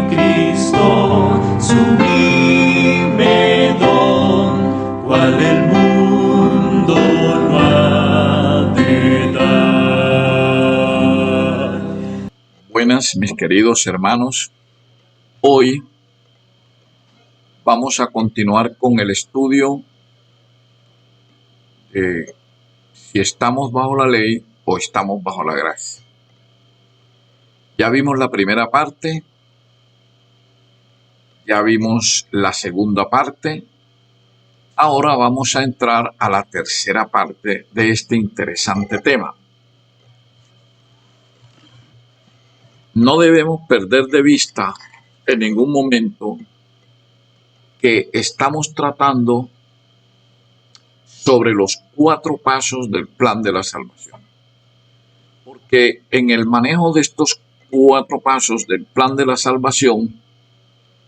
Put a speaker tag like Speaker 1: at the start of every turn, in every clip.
Speaker 1: Cristo, sublime don, cual el mundo no ha de dar.
Speaker 2: Buenas, mis queridos hermanos. Hoy vamos a continuar con el estudio de si estamos bajo la ley o estamos bajo la gracia. Ya vimos la primera parte, ya vimos la segunda parte. Ahora vamos a entrar a la tercera parte de este interesante tema. No debemos perder de vista en ningún momento que estamos tratando sobre los 4 pasos del plan de la salvación. Porque en el manejo de estos 4 pasos del plan de la salvación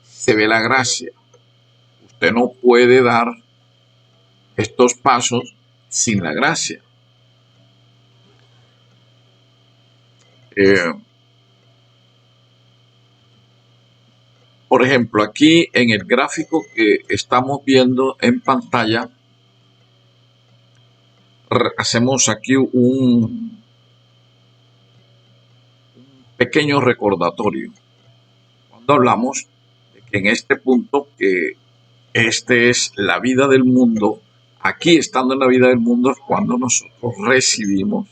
Speaker 2: se ve la gracia. Usted no puede dar estos pasos sin la gracia. Por ejemplo, aquí en el gráfico que estamos viendo en pantalla, hacemos aquí un pequeño recordatorio. Cuando hablamos de que en este punto, que este es la vida del mundo, aquí estando en la vida del mundo es cuando nosotros recibimos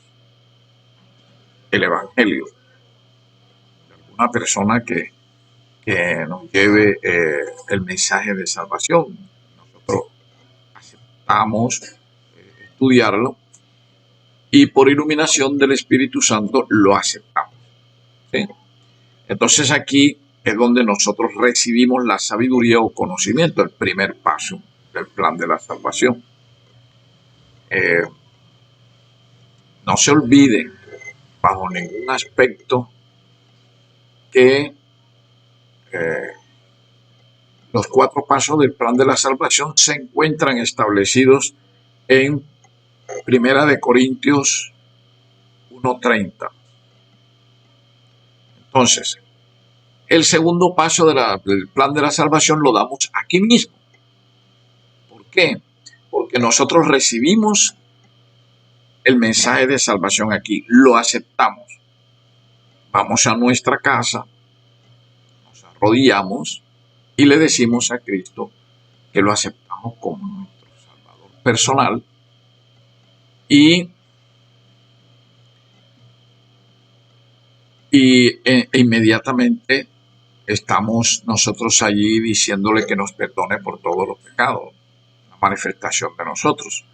Speaker 2: el Evangelio de alguna persona que nos lleve el mensaje de salvación. Nosotros aceptamos estudiarlo y por iluminación del Espíritu Santo lo aceptamos, ¿sí? Entonces aquí es donde nosotros recibimos la sabiduría o conocimiento, el primer paso del plan de la salvación. No se olvide bajo ningún aspecto que los 4 pasos del plan de la salvación se encuentran establecidos en Primera de Corintios 1:30. Entonces, el segundo paso del plan de la salvación lo damos aquí mismo. ¿Por qué? Porque nosotros recibimos el mensaje de salvación aquí, lo aceptamos. Vamos a nuestra casa, nos arrodillamos y le decimos a Cristo que lo aceptamos como nuestro Salvador personal y inmediatamente estamos nosotros allí diciéndole que nos perdone por todos los pecados, la manifestación de nosotros.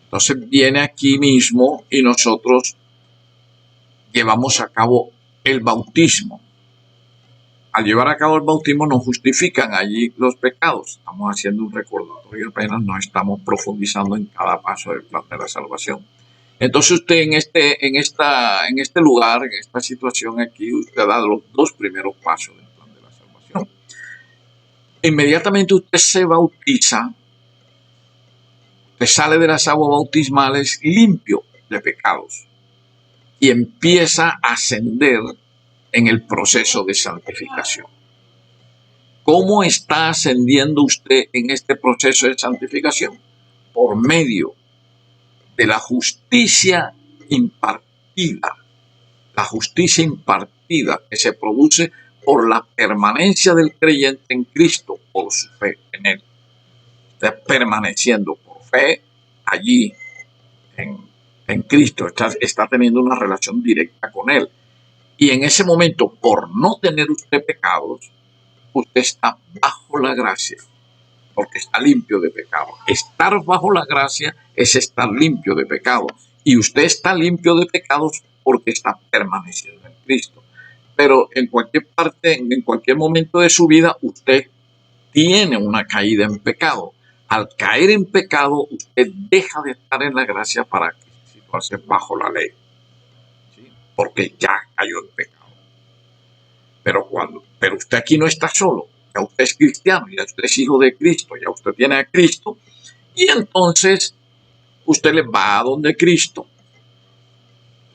Speaker 2: Entonces viene aquí mismo y nosotros llevamos a cabo el bautismo. Al llevar a cabo el bautismo nos justifican allí los pecados. Estamos haciendo un recordatorio apenas, no estamos profundizando en cada paso del plan de la salvación. Entonces usted en este lugar, en esta situación aquí, usted da los 2 primeros pasos del plan de la salvación. Inmediatamente usted se bautiza, usted sale de las aguas bautismales limpio de pecados y empieza a ascender en el proceso de santificación. ¿Cómo está ascendiendo usted en este proceso de santificación? Por medio de la justicia impartida. La justicia impartida que se produce por la permanencia del creyente en Cristo, por su fe en Él. Está permaneciendo por fe allí en Cristo, está teniendo una relación directa con Él. Y en ese momento, por no tener usted pecados, usted está bajo la gracia, porque está limpio de pecado. Estar bajo la gracia es estar limpio de pecado. Y usted está limpio de pecados porque está permaneciendo en Cristo. Pero en cualquier parte, en cualquier momento de su vida, usted tiene una caída en pecado. Al caer en pecado, usted deja de estar en la gracia para situarse bajo la ley, ¿sí? Porque ya cayó en pecado. Pero usted aquí no está solo. Ya usted es cristiano, ya usted es hijo de Cristo, ya usted tiene a Cristo. Y entonces usted le va a donde Cristo.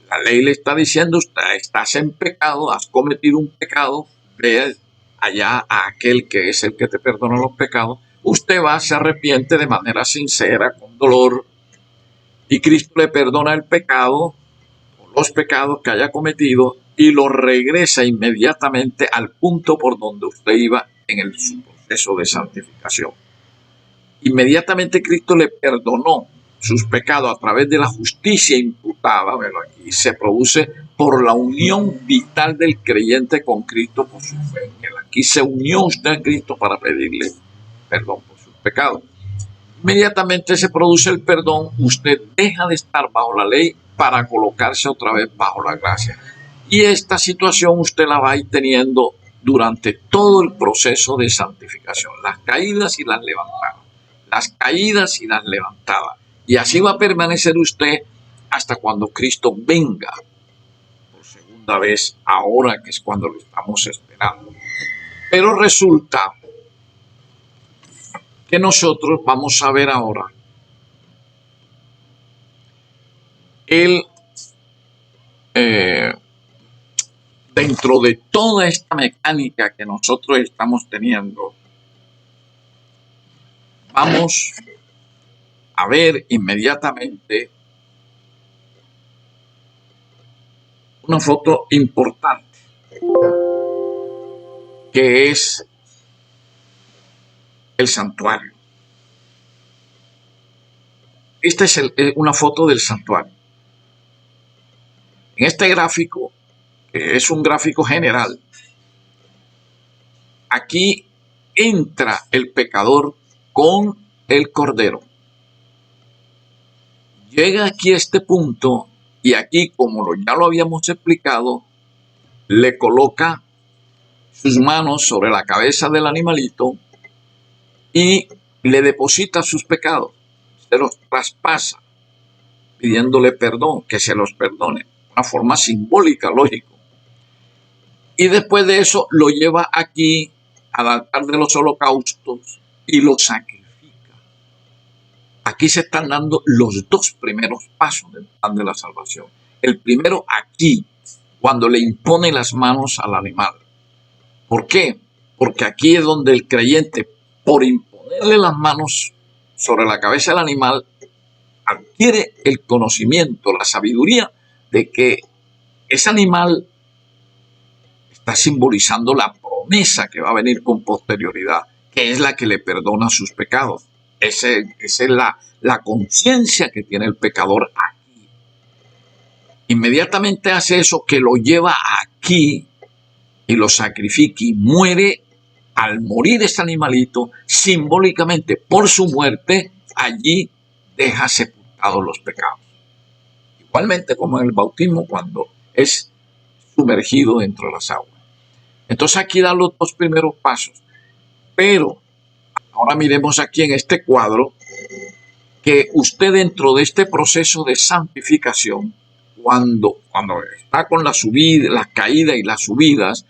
Speaker 2: La ley le está diciendo, usted estás en pecado, has cometido un pecado, ve allá a aquel que es el que te perdona los pecados, usted va, se arrepiente de manera sincera, con dolor, y Cristo le perdona el pecado, los pecados que haya cometido, y lo regresa inmediatamente al punto por donde usted iba en su proceso de santificación. Inmediatamente Cristo le perdonó sus pecados a través de la justicia imputada, bueno, aquí se produce por la unión vital del creyente con Cristo por su fe. Aquí se unió usted a Cristo para pedirle perdón por sus pecados. Inmediatamente se produce el perdón, usted deja de estar bajo la ley para colocarse otra vez bajo la gracia. Y esta situación usted la va a ir teniendo durante todo el proceso de santificación, las caídas y las levantadas, las caídas y las levantadas. Y así va a permanecer usted hasta cuando Cristo venga por segunda vez, ahora que es cuando lo estamos esperando. Pero resulta que nosotros vamos a ver ahora dentro de toda esta mecánica que nosotros estamos teniendo, vamos a ver inmediatamente una foto importante, que es el santuario. Esta es una foto del santuario. En este gráfico, que es un gráfico general, aquí entra el pecador con el cordero. Llega aquí a este punto y aquí, como ya lo habíamos explicado, le coloca sus manos sobre la cabeza del animalito y le deposita sus pecados. Se los traspasa pidiéndole perdón, que se los perdone. Una forma simbólica, lógico. Y después de eso lo lleva aquí al altar de los holocaustos y lo sacrifica. Aquí se están dando los dos primeros pasos del plan de la salvación. El primero aquí, cuando le impone las manos al animal. ¿Por qué? Porque aquí es donde el creyente, por imponerle las manos sobre la cabeza del animal, adquiere el conocimiento, la sabiduría de que ese animal está simbolizando la promesa que va a venir con posterioridad, que es la que le perdona sus pecados. Esa es la conciencia que tiene el pecador aquí. Inmediatamente hace eso, que lo lleva aquí y lo sacrifica y muere. Al morir ese animalito, simbólicamente por su muerte, allí deja sepultados los pecados. Igualmente como en el bautismo, cuando es sumergido dentro de las aguas. Entonces aquí da los dos primeros pasos. Pero ahora miremos aquí en este cuadro que usted, dentro de este proceso de santificación, cuando está con la subida, las caídas y las subidas,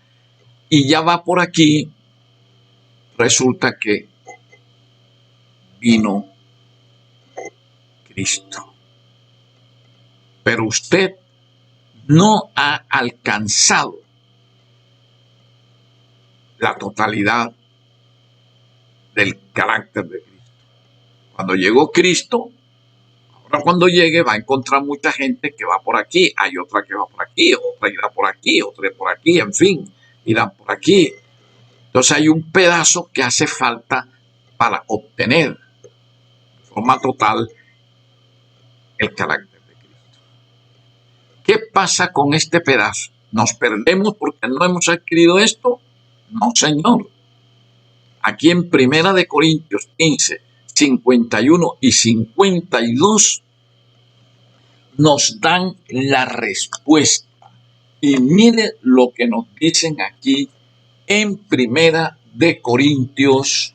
Speaker 2: y ya va por aquí, resulta que vino Cristo. Pero usted no ha alcanzado la totalidad del carácter de Cristo. Cuando llegó Cristo, ahora cuando llegue va a encontrar mucha gente que va por aquí, hay otra que va por aquí, otra irá por aquí, otra por aquí, en fin, irán por aquí. Entonces hay un pedazo que hace falta para obtener de forma total el carácter de Cristo. ¿Qué pasa con este pedazo? ¿Nos perdemos porque no hemos adquirido esto? No, señor. Aquí en 1 Corintios 15, 51 y 52 nos dan la respuesta. Y mire lo que nos dicen aquí en 1 Corintios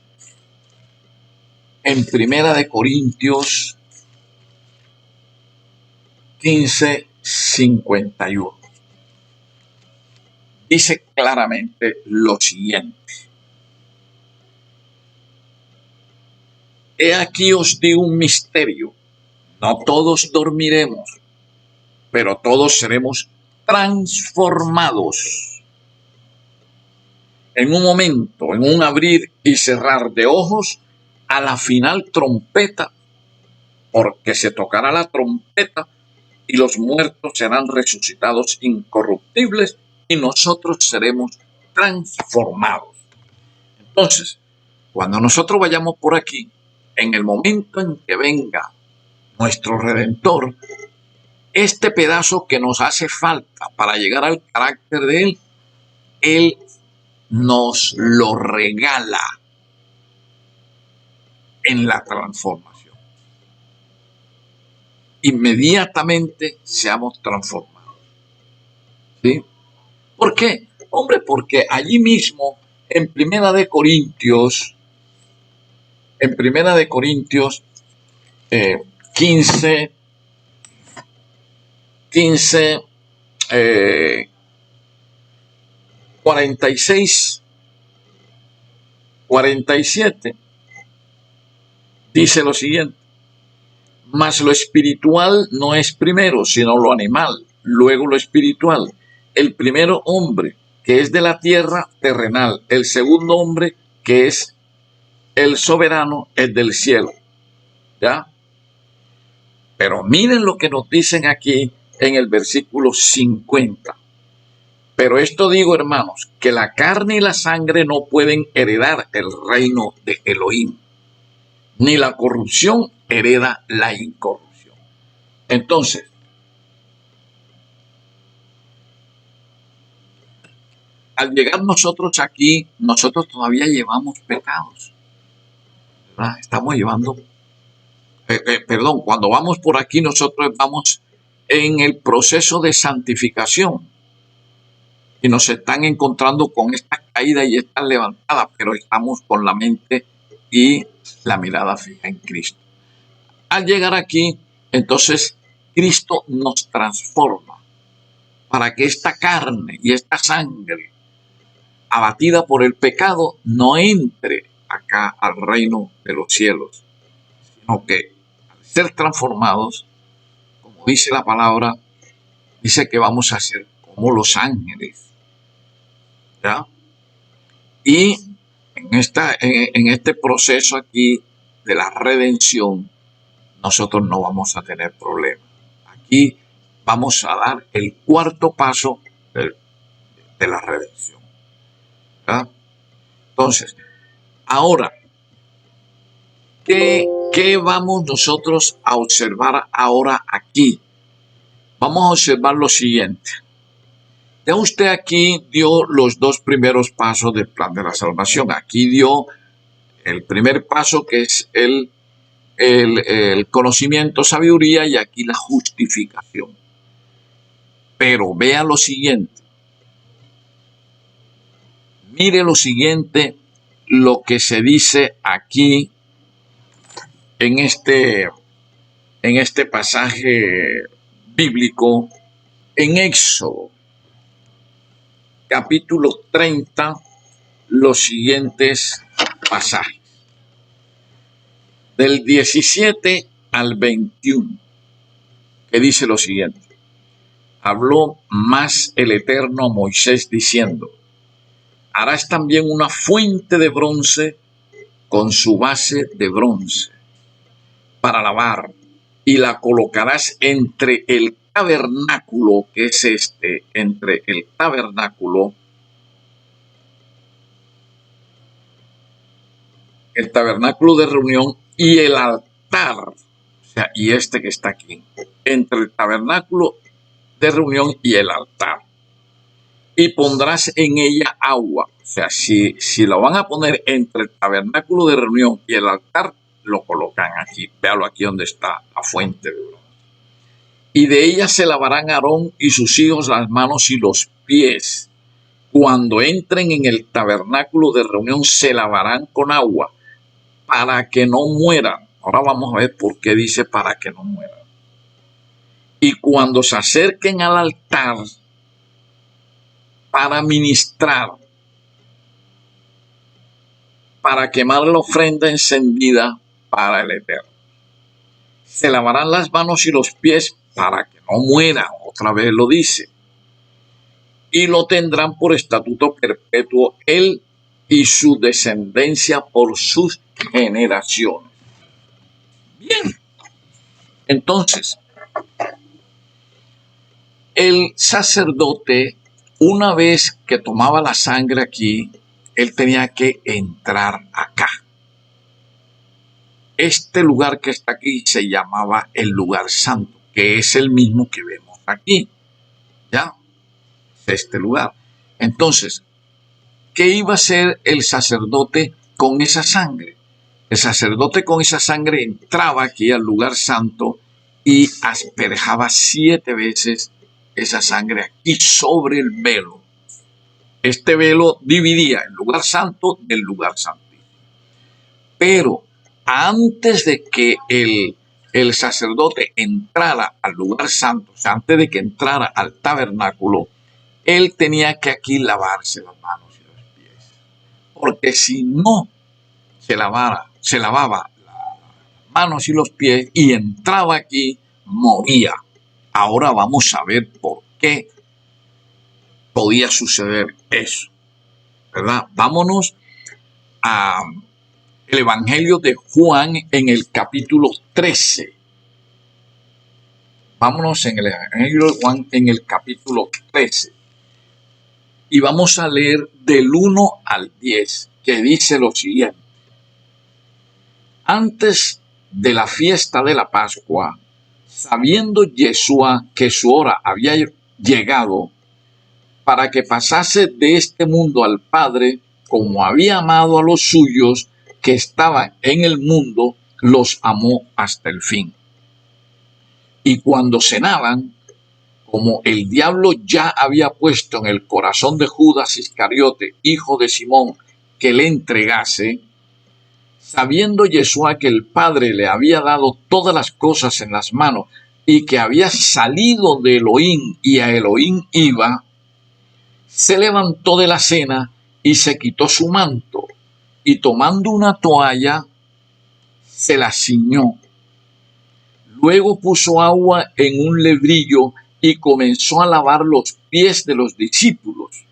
Speaker 2: 15, 51. Dice claramente lo siguiente. He aquí os digo un misterio. No todos dormiremos, pero todos seremos transformados en un momento, en un abrir y cerrar de ojos, a la final trompeta, porque se tocará la trompeta y los muertos serán resucitados incorruptibles y nosotros seremos transformados. Entonces, cuando nosotros vayamos por aquí, en el momento en que venga nuestro Redentor, este pedazo que nos hace falta para llegar al carácter de Él nos lo regala en la transformación. Inmediatamente seamos transformados. ¿Sí? ¿Por qué? Hombre, porque allí mismo, en Primera de Corintios 15, 46, 47, dice lo siguiente: mas lo espiritual no es primero, sino lo animal, luego lo espiritual. El primero hombre, que es de la tierra terrenal; el segundo hombre, que es el soberano, es del cielo. ¿Ya? Pero miren lo que nos dicen aquí en el versículo 50. Pero esto digo, hermanos, que la carne y la sangre no pueden heredar el reino de Elohim, ni la corrupción hereda la incorrupción. Entonces, al llegar nosotros aquí, nosotros todavía llevamos pecados, ¿verdad? Estamos llevando, perdón, cuando vamos por aquí nosotros vamos en el proceso de santificación y nos están encontrando con esta caída y esta levantada, pero estamos con la mente y la mirada fija en Cristo. Al llegar aquí, entonces Cristo nos transforma para que esta carne y esta sangre abatida por el pecado no entre acá al reino de los cielos, sino que al ser transformados, como dice la palabra, dice que vamos a ser como los ángeles. ¿Ya? Y en este proceso aquí de la redención, nosotros no vamos a tener problemas. Aquí vamos a dar el cuarto paso de la redención. ¿Ya? Entonces, ahora, ¿qué vamos nosotros a observar ahora aquí? Vamos a observar lo siguiente. Ya usted aquí dio los dos primeros pasos del plan de la salvación. Aquí dio el primer paso, que es el conocimiento, sabiduría, y aquí la justificación. Pero vea lo siguiente. Mire lo siguiente, lo que se dice aquí en este pasaje bíblico en Éxodo, capítulo 30, los siguientes pasajes. Del 17 al 21, que dice lo siguiente: habló más el Eterno a Moisés diciendo: harás también una fuente de bronce con su base de bronce para lavar, y la colocarás entre el tabernáculo, que es entre el tabernáculo de reunión y el altar, o sea, y que está aquí, entre el tabernáculo de reunión y el altar. Y pondrás en ella agua. O sea, si lo van a poner entre el tabernáculo de reunión y el altar, lo colocan aquí. Véalo aquí donde está la fuente de bronce. Y de ella se lavarán Aarón y sus hijos las manos y los pies. Cuando entren en el tabernáculo de reunión, se lavarán con agua para que no mueran. Ahora vamos a ver por qué dice para que no mueran. Y cuando se acerquen al altar para ministrar, para quemar la ofrenda encendida para el Eterno, se lavarán las manos y los pies para que no mueran. Otra vez lo dice. y lo tendrán por estatuto perpetuo él y su descendencia por sus generaciones. Bien, entonces, el sacerdote, una vez que tomaba la sangre aquí, él tenía que entrar acá. Este lugar que está aquí se llamaba el lugar santo, que es el mismo que vemos aquí. ¿Ya? Este lugar. Entonces, ¿qué iba a hacer el sacerdote con esa sangre? El sacerdote con esa sangre entraba aquí al lugar santo y asperjaba 7 veces esa sangre aquí sobre el velo. Este velo dividía el lugar santo del lugar santísimo. Pero antes de que el sacerdote entrara al lugar santo, o sea, antes de que entrara al tabernáculo, él tenía que aquí lavarse las manos y los pies. Porque si no se lavaba las manos y los pies y entraba aquí, moría. Ahora vamos a ver por qué podía suceder eso, ¿verdad? Vámonos a el Evangelio de Juan en el capítulo 13. Vámonos en el Evangelio de Juan en el capítulo 13. Y vamos a leer del 1 al 10, que dice lo siguiente. Antes de la fiesta de la Pascua, sabiendo Yeshua que su hora había llegado para que pasase de este mundo al Padre, como había amado a los suyos que estaban en el mundo, los amó hasta el fin. Y cuando cenaban, como el diablo ya había puesto en el corazón de Judas Iscariote, hijo de Simón, que le entregase, sabiendo Yeshua que el Padre le había dado todas las cosas en las manos y que había salido de Elohim y a Elohim iba, se levantó de la cena y se quitó su manto y tomando una toalla se la ciñó. Luego puso agua en un lebrillo y comenzó a lavar los pies de los discípulos.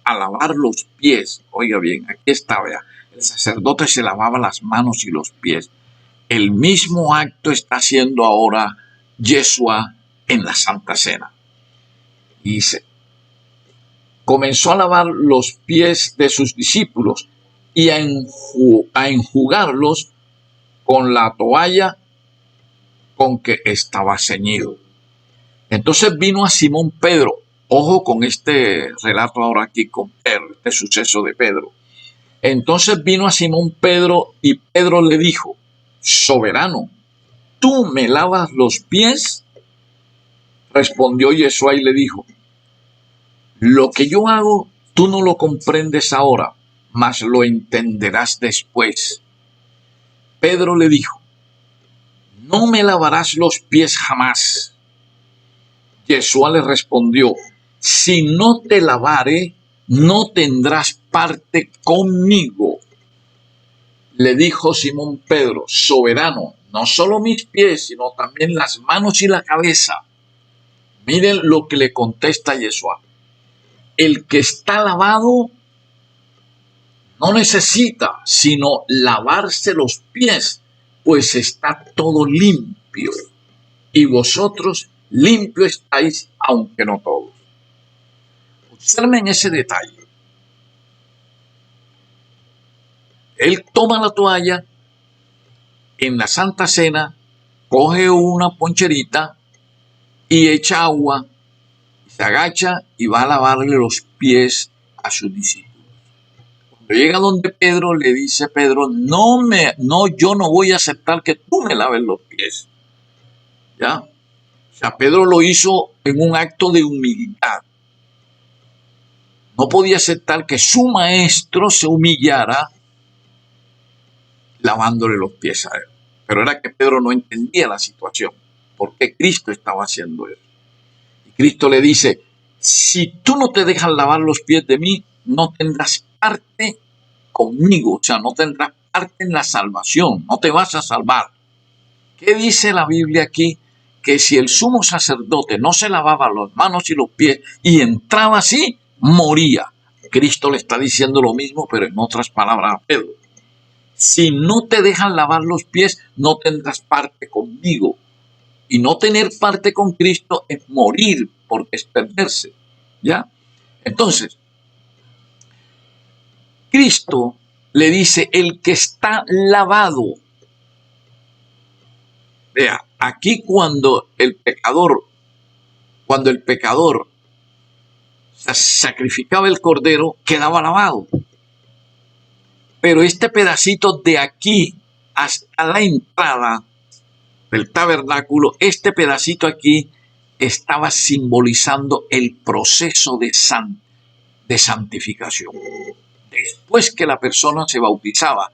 Speaker 2: A lavar los pies. Oiga bien, aquí está, vea. El sacerdote se lavaba las manos y los pies. El mismo acto está haciendo ahora Yeshua en la Santa Cena. Y dice, comenzó a lavar los pies de sus discípulos y a enjugarlos con la toalla con que estaba ceñido. Entonces vino a Simón Pedro. Ojo con este relato ahora aquí con Pedro, este suceso de Pedro. Entonces vino a Simón Pedro y Pedro le dijo, soberano, ¿tú me lavas los pies? Respondió Yeshua y le dijo, lo que yo hago tú no lo comprendes ahora, mas lo entenderás después. Pedro le dijo, no me lavarás los pies jamás. Yeshua le respondió, si no te lavare, no tendrás parte conmigo. Le dijo Simón Pedro, soberano, no solo mis pies, sino también las manos y la cabeza. Miren lo que le contesta Yeshua. El que está lavado no necesita sino lavarse los pies, pues está todo limpio. Y vosotros limpios estáis, aunque no todos. Observen ese detalle. Él toma la toalla en la Santa Cena, coge una poncherita y echa agua, se agacha y va a lavarle los pies a sus discípulos. Cuando llega donde Pedro, le dice Pedro, yo no voy a aceptar que tú me laves los pies. ¿Ya? O sea, Pedro lo hizo en un acto de humildad. No podía aceptar que su maestro se humillara lavándole los pies a él. Pero era que Pedro no entendía la situación. ¿Por qué Cristo estaba haciendo eso? Y Cristo le dice, si tú no te dejas lavar los pies de mí, no tendrás parte conmigo. O sea, no tendrás parte en la salvación. No te vas a salvar. ¿Qué dice la Biblia aquí? Que si el sumo sacerdote no se lavaba las manos y los pies y entraba así, moría. Cristo le está diciendo lo mismo, pero en otras palabras a Pedro. Si no te dejan lavar los pies, no tendrás parte conmigo. Y no tener parte con Cristo es morir, porque es perderse. ¿Ya? Entonces, Cristo le dice, el que está lavado. Vea, aquí cuando el pecador sacrificaba el cordero, quedaba lavado. Pero este pedacito de aquí hasta la entrada del tabernáculo, este pedacito aquí estaba simbolizando el proceso de santificación. Después que la persona se bautizaba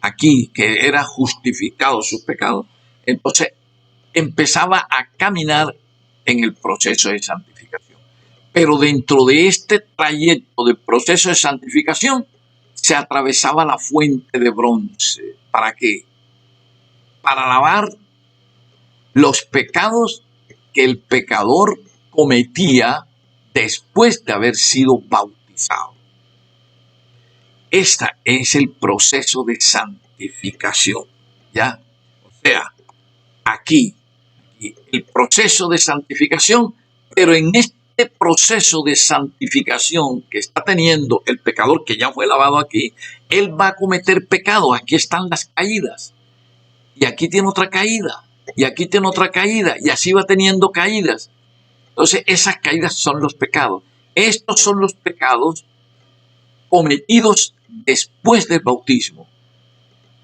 Speaker 2: aquí, que era justificado sus pecados, entonces empezaba a caminar en el proceso de santificación. Pero dentro de este trayecto del proceso de santificación se atravesaba la fuente de bronce. ¿Para qué? Para lavar los pecados que el pecador cometía después de haber sido bautizado. Este es el proceso de santificación, ¿ya? O sea, aquí el proceso de santificación, pero en este proceso de santificación que está teniendo el pecador que ya fue lavado aquí, él va a cometer pecado. Aquí están las caídas, y aquí tiene otra caída, y aquí tiene otra caída, y así va teniendo caídas. Entonces, esas caídas son los pecados. Estos son los pecados cometidos después del bautismo.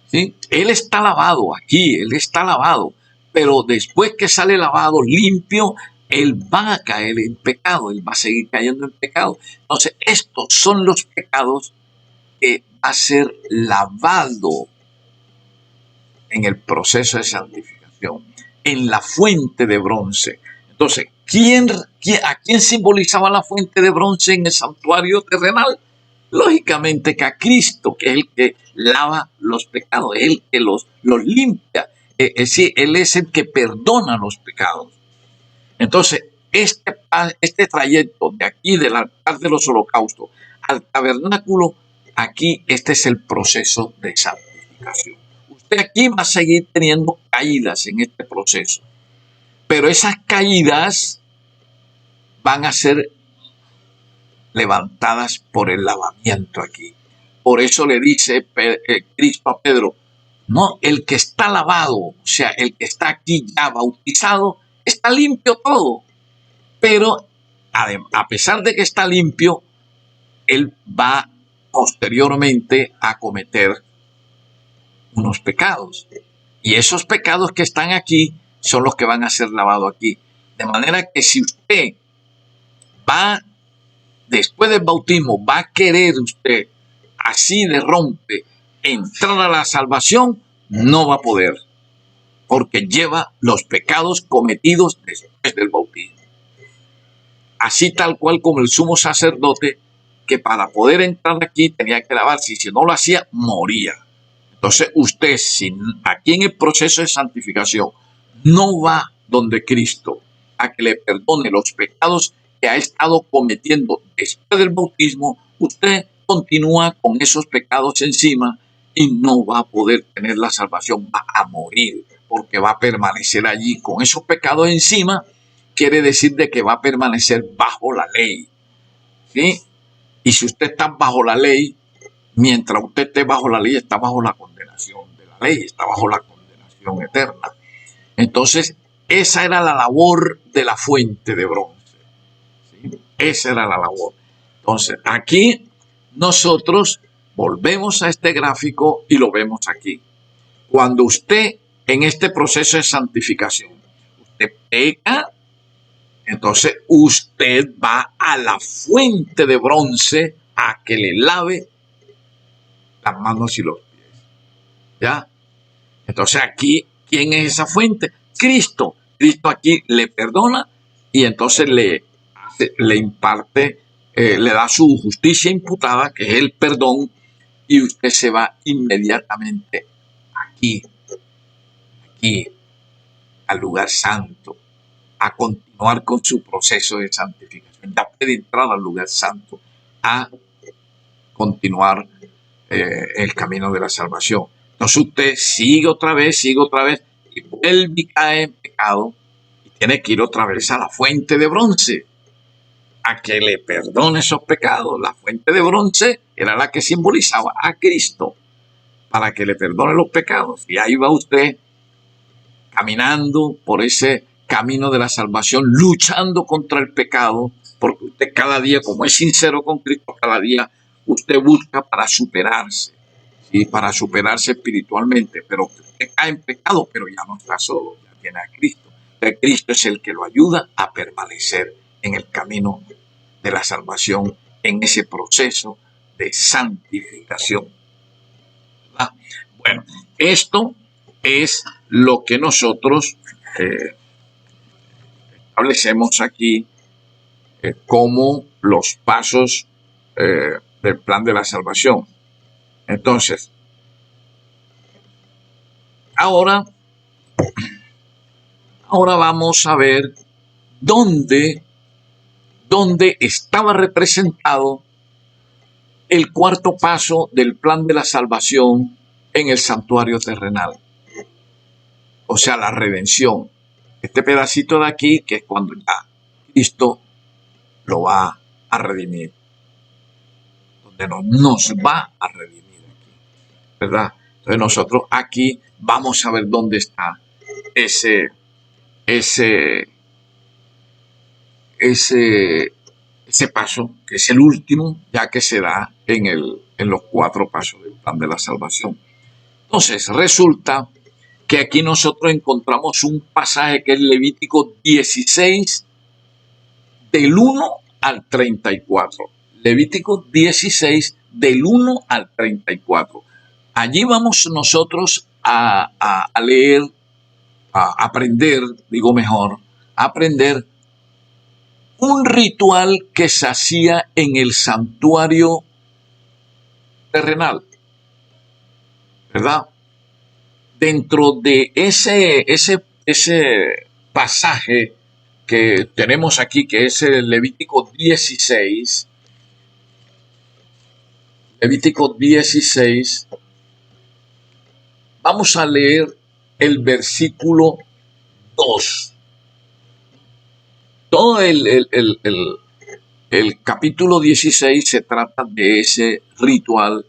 Speaker 2: ¿Sí? Él está lavado aquí, él está lavado, pero después que sale lavado, limpio, él va a caer en pecado, él va a seguir cayendo en pecado. Entonces, estos son los pecados que va a ser lavado en el proceso de santificación, en la fuente de bronce. Entonces, ¿a quién simbolizaba la fuente de bronce en el santuario terrenal? Lógicamente que a Cristo, que es el que lava los pecados, es el que los limpia. Sí, Él es el que perdona los pecados. Entonces, este trayecto de aquí, del altar de los holocaustos al tabernáculo, aquí este es el proceso de santificación. Usted aquí va a seguir teniendo caídas en este proceso, pero esas caídas van a ser levantadas por el lavamiento aquí. Por eso le dice Cristo a Pedro, no, el que está lavado, o sea, el que está aquí ya bautizado, está limpio todo. Pero a pesar de que está limpio, él va posteriormente a cometer unos pecados. Y esos pecados que están aquí son los que van a ser lavados aquí. De manera que si usted va, después del bautismo, va a querer usted así de rompe entrar a la salvación, no va a poder, porque lleva los pecados cometidos después del bautismo. Así tal cual como el sumo sacerdote, que para poder entrar aquí tenía que lavarse, y si no lo hacía, moría. Entonces usted, si aquí en el proceso de santificación no va donde Cristo a que le perdone los pecados que ha estado cometiendo después del bautismo, usted continúa con esos pecados encima y no va a poder tener la salvación, va a morir, porque va a permanecer allí con esos pecados encima. Quiere decir de que va a permanecer bajo la ley, ¿sí? Y si usted está bajo la ley, mientras usted esté bajo la ley, está bajo la condenación de la ley, está bajo la condenación eterna. Entonces, esa era la labor de la fuente de bronce, ¿sí? Esa era la labor. Entonces, aquí nosotros volvemos a este gráfico y lo vemos aquí. Cuando usted, en este proceso de santificación, usted peca, entonces usted va a la fuente de bronce a que le lave las manos y los pies. ¿Ya? Entonces aquí, ¿quién es esa fuente? Cristo. Cristo aquí le perdona y entonces le imparte, le da su justicia imputada, que es el perdón, y usted se va inmediatamente aquí, al lugar santo, a continuar continuar con su proceso de santificación. Ya puede entrar al lugar santo a continuar el camino de la salvación. Entonces usted sigue otra vez y vuelve y cae en pecado y tiene que ir otra vez a la fuente de bronce a que le perdone esos pecados. La fuente de bronce era la que simbolizaba a Cristo para que le perdone los pecados. Y ahí va usted caminando por ese camino de la salvación, luchando contra el pecado, porque usted cada día, como es sincero con Cristo, cada día usted busca para superarse, ¿sí? Para superarse espiritualmente, pero usted cae en pecado, pero ya no está solo, ya tiene a Cristo. El Cristo es el que lo ayuda a permanecer en el camino de la salvación, en ese proceso de santificación, ¿verdad? Bueno, esto es lo que nosotros establecemos aquí como los pasos del plan de la salvación. Entonces, ahora vamos a ver dónde estaba representado el cuarto paso del plan de la salvación en el santuario terrenal. O sea, la redención. Este pedacito de aquí, que es cuando ya Cristo lo va a redimir. Donde nos va a redimir aquí, ¿verdad? Entonces nosotros aquí vamos a ver dónde está ese paso, que es el último, ya que se da en los cuatro pasos del plan de la salvación. Entonces, resulta que aquí nosotros encontramos un pasaje que es Levítico 16, del 1 al 34. Levítico 16, del 1 al 34. Allí vamos nosotros a leer, a aprender, digo mejor, a aprender un ritual que se hacía en el santuario terrenal, ¿verdad? Dentro de ese pasaje que tenemos aquí, que es el Levítico 16, vamos a leer el versículo 2. Todo el capítulo 16 se trata de ese ritual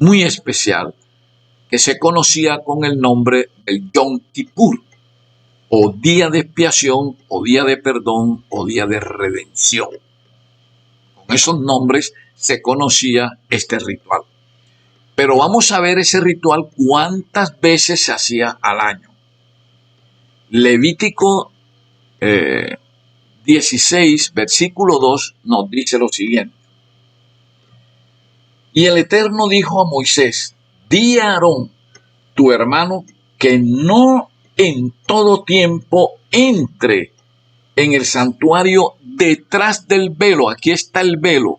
Speaker 2: muy especial que se conocía con el nombre del Yom Kippur, o día de expiación, o día de perdón, o día de redención. Con esos nombres se conocía este ritual. Pero vamos a ver ese ritual cuántas veces se hacía al año. Levítico 16, versículo 2 nos dice lo siguiente. Y el Eterno dijo a Moisés: di a Aarón, tu hermano, que no en todo tiempo entre en el santuario detrás del velo. Aquí está el velo,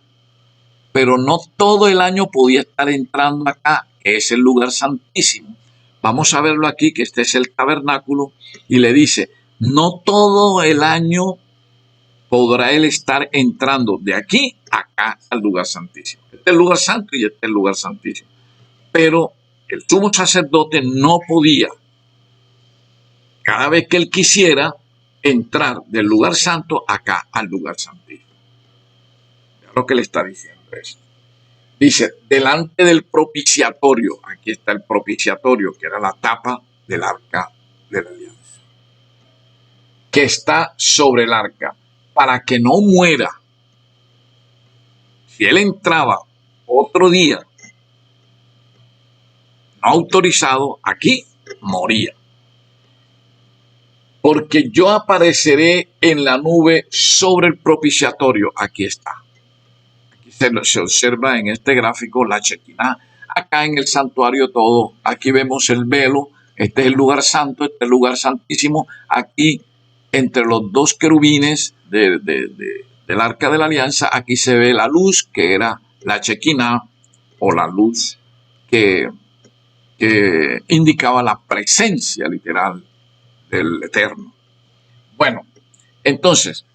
Speaker 2: pero no todo el año podía estar entrando acá, que es el lugar santísimo. Vamos a verlo aquí, que este es el tabernáculo, y le dice, no todo el año podrá él estar entrando de aquí a acá al lugar santísimo. Este es el lugar santo y este es el lugar santísimo. Pero el sumo sacerdote no podía, cada vez que él quisiera, entrar del lugar santo acá al lugar santísimo. Es lo que le está diciendo eso. Dice, delante del propiciatorio, aquí está el propiciatorio, que era la tapa del arca de la alianza, que está sobre el arca, para que no muera. Si él entraba otro día no autorizado, aquí moría. Porque yo apareceré en la nube sobre el propiciatorio. Aquí está. Aquí se observa en este gráfico la Shekinah. Acá en el santuario todo. Aquí vemos el velo. Este es el lugar santo, este es el lugar santísimo. Aquí, entre los dos querubines del arca de la alianza, aquí se ve la luz que era la Shekinah, o la luz que indicaba la presencia literal del Eterno. Bueno, Entonces,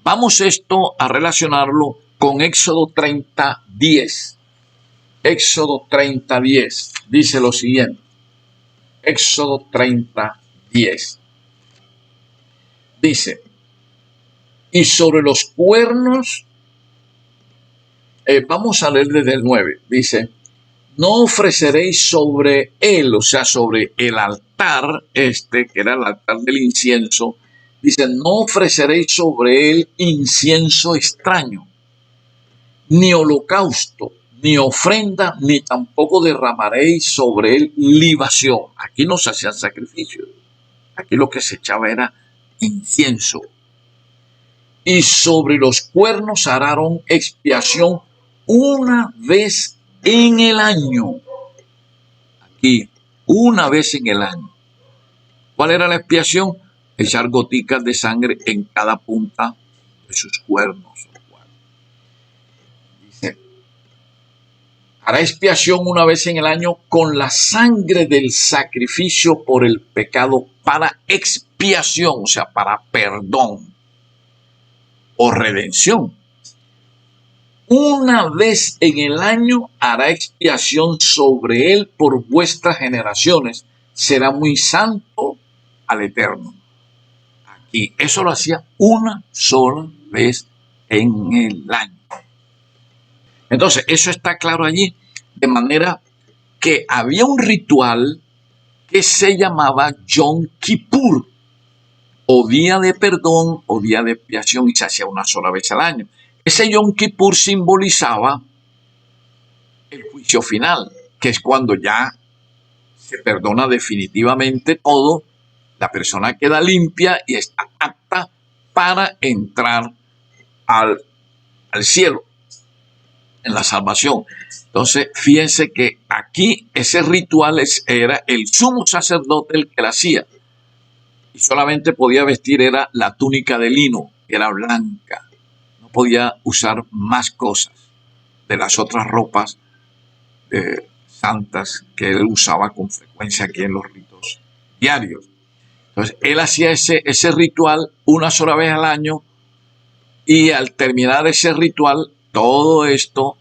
Speaker 2: vamos esto a relacionarlo con Éxodo 30:10. Éxodo 30:10 dice lo siguiente. Éxodo 30:10 dice, y sobre los cuernos, vamos a leer desde el 9, dice, no ofreceréis sobre él, o sea, sobre el altar que era el altar del incienso, dice, no ofreceréis sobre él incienso extraño, ni holocausto, ni ofrenda, ni tampoco derramaréis sobre él libación. Aquí no se hacían sacrificios, aquí lo que se echaba era incienso. Y sobre los cuernos harán expiación una vez en el año. Aquí, una vez en el año. ¿Cuál era la expiación? Echar goticas de sangre en cada punta de sus cuernos. Dice, hará expiación una vez en el año con la sangre del sacrificio por el pecado para expiación, o sea, para perdón o redención. Una vez en el año hará expiación sobre él por vuestras generaciones. Será muy santo al Eterno. Aquí, eso lo hacía una sola vez en el año. Entonces, eso está claro allí, de manera que había un ritual que se llamaba Yom Kippur, o día de perdón, o día de expiación, y se hacía una sola vez al año. Ese Yom Kippur simbolizaba el juicio final, que es cuando ya se perdona definitivamente todo, la persona queda limpia y está apta para entrar al cielo, en la salvación. Entonces, fíjense que aquí ese ritual era el sumo sacerdote el que lo hacía. Y solamente podía vestir era la túnica de lino, que era blanca. No podía usar más cosas de las otras ropas santas que él usaba con frecuencia aquí en los ritos diarios. Entonces, él hacía ese ritual una sola vez al año, y al terminar ese ritual, todo esto,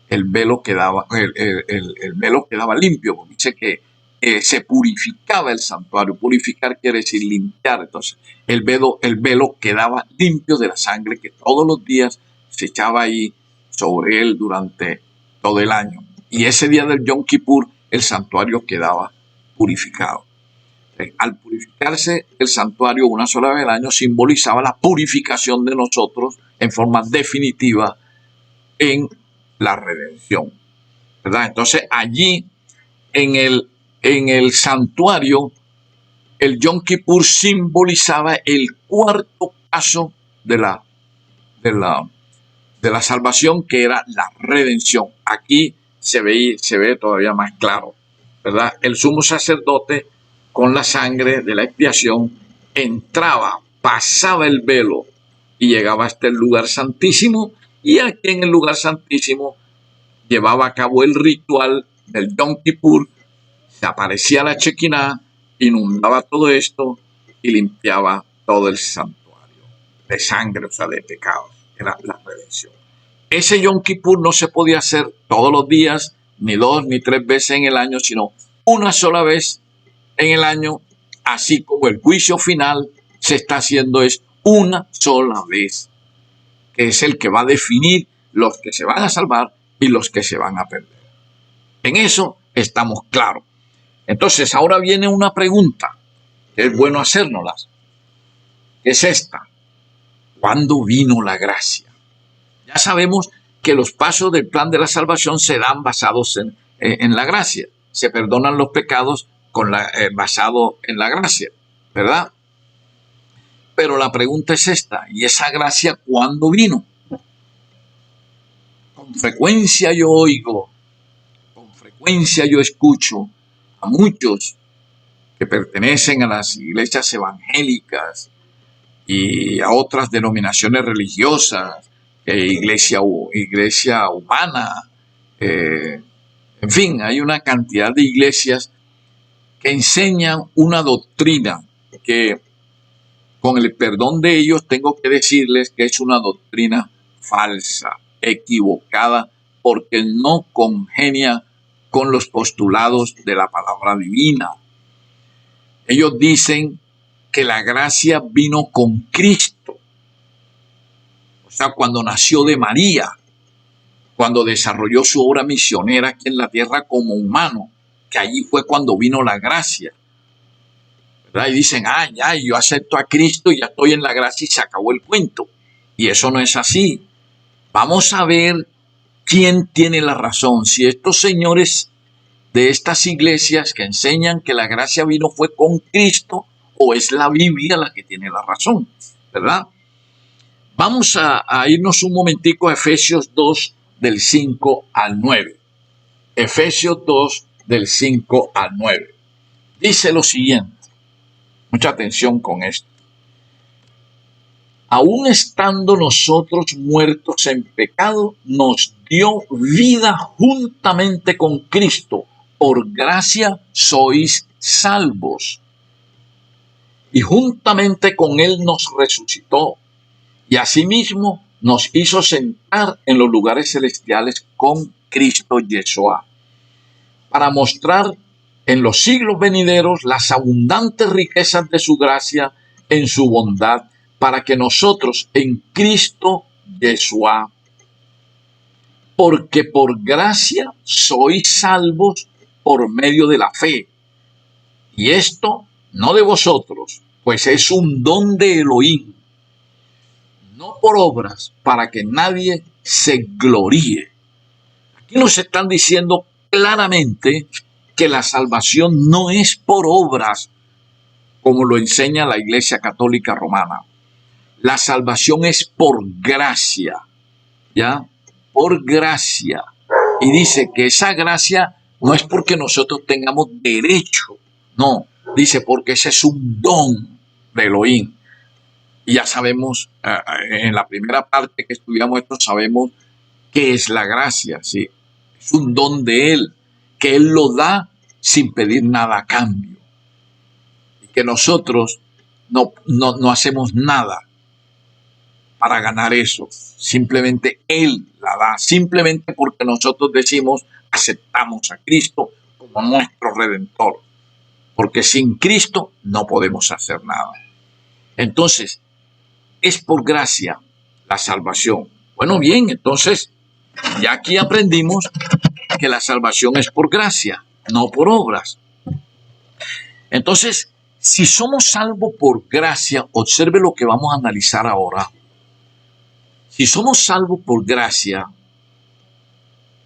Speaker 2: el velo quedaba limpio. Dice que se purificaba el santuario. Purificar quiere decir limpiar. Entonces, el velo quedaba limpio de la sangre que todos los días se echaba ahí sobre él durante todo el año. Y ese día del Yom Kippur, el santuario quedaba purificado. Al purificarse el santuario una sola vez al año, simbolizaba la purificación de nosotros en forma definitiva en la redención, ¿verdad? Entonces allí en el santuario, el Yom Kippur simbolizaba el cuarto paso de la salvación, que era la redención. Aquí se ve todavía más claro, ¿verdad? El sumo sacerdote, con la sangre de la expiación, entraba, pasaba el velo y llegaba hasta el lugar santísimo, y aquí en el lugar santísimo llevaba a cabo el ritual del Yom Kippur. Se aparecía la Shekinah, inundaba todo esto y limpiaba todo el santuario de sangre, o sea, de pecados. Era la redención. Ese Yom Kippur no se podía hacer todos los días, ni 2 ni 3 veces en el año, sino una sola vez en el año, así como el juicio final se está haciendo es una sola vez, que es el que va a definir los que se van a salvar y los que se van a perder. En eso estamos claros. Entonces, ahora viene una pregunta que es bueno hacérnoslas, que es esta: ¿cuándo vino la gracia? Ya sabemos que los pasos del plan de la salvación se dan basados en la gracia. Se perdonan los pecados basado en la gracia, ¿verdad? Pero la pregunta es esta: ¿y esa gracia cuándo vino? Con frecuencia yo escucho a muchos que pertenecen a las iglesias evangélicas y a otras denominaciones religiosas, iglesia humana, en fin, hay una cantidad de iglesias que enseñan una doctrina que con el perdón de ellos, tengo que decirles que es una doctrina falsa, equivocada, porque no congenia con los postulados de la palabra divina. Ellos dicen que la gracia vino con Cristo, o sea, cuando nació de María, cuando desarrolló su obra misionera aquí en la tierra como humano, que allí fue cuando vino la gracia. ¿Verdad? Y dicen, ya, yo acepto a Cristo y ya estoy en la gracia y se acabó el cuento. Y eso no es así. Vamos a ver quién tiene la razón. Si estos señores de estas iglesias que enseñan que la gracia vino fue con Cristo o es la Biblia la que tiene la razón, ¿verdad? Vamos a irnos un momentico a Efesios 2 del 5 al 9. Efesios 2 del 5 al 9. Dice lo siguiente. Mucha atención con esto. Aún estando nosotros muertos en pecado, nos dio vida juntamente con Cristo. Por gracia sois salvos. Y juntamente con Él nos resucitó. Y asimismo nos hizo sentar en los lugares celestiales con Cristo Yeshua, para mostrar en los siglos venideros las abundantes riquezas de su gracia en su bondad, para que nosotros en Cristo Yeshua, porque por gracia sois salvos por medio de la fe. Y esto no de vosotros, pues es un don de Elohim, no por obras, para que nadie se gloríe. Aquí nos están diciendo claramente que la salvación no es por obras, como lo enseña la Iglesia Católica Romana. La salvación es por gracia, ¿ya? Por gracia. Y dice que esa gracia no es porque nosotros tengamos derecho, no. Dice porque ese es un don de Elohim. Y ya sabemos, en la primera parte que estudiamos esto, sabemos qué es la gracia, ¿sí? Es un don de Él, que Él lo da sin pedir nada a cambio. Y que nosotros no hacemos nada para ganar eso. Simplemente Él la da, simplemente porque nosotros decimos, aceptamos a Cristo como nuestro Redentor. Porque sin Cristo no podemos hacer nada. Entonces, es por gracia la salvación. Bueno, bien, entonces, ya aquí aprendimos que la salvación es por gracia, no por obras. Entonces, si somos salvos por gracia, observe lo que vamos a analizar ahora. Si somos salvos por gracia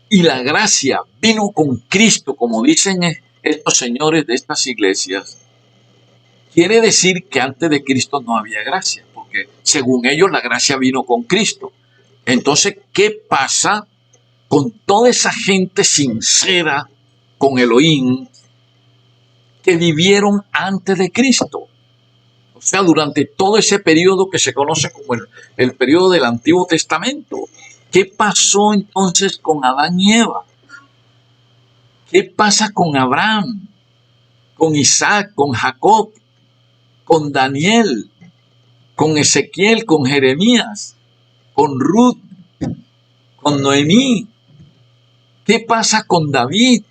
Speaker 2: y la gracia vino con Cristo, como dicen estos señores de estas iglesias, quiere decir que antes de Cristo no había gracia, porque según ellos la gracia vino con Cristo. Entonces, ¿qué pasa con toda esa gente sincera con Elohim que vivieron antes de Cristo? O sea, durante todo ese periodo que se conoce como el periodo del Antiguo Testamento. ¿Qué pasó entonces con Adán y Eva? ¿Qué pasa con Abraham, con Isaac, con Jacob, con Daniel, con Ezequiel, con Jeremías, con Ruth, con Noemí? ¿Qué pasa con David?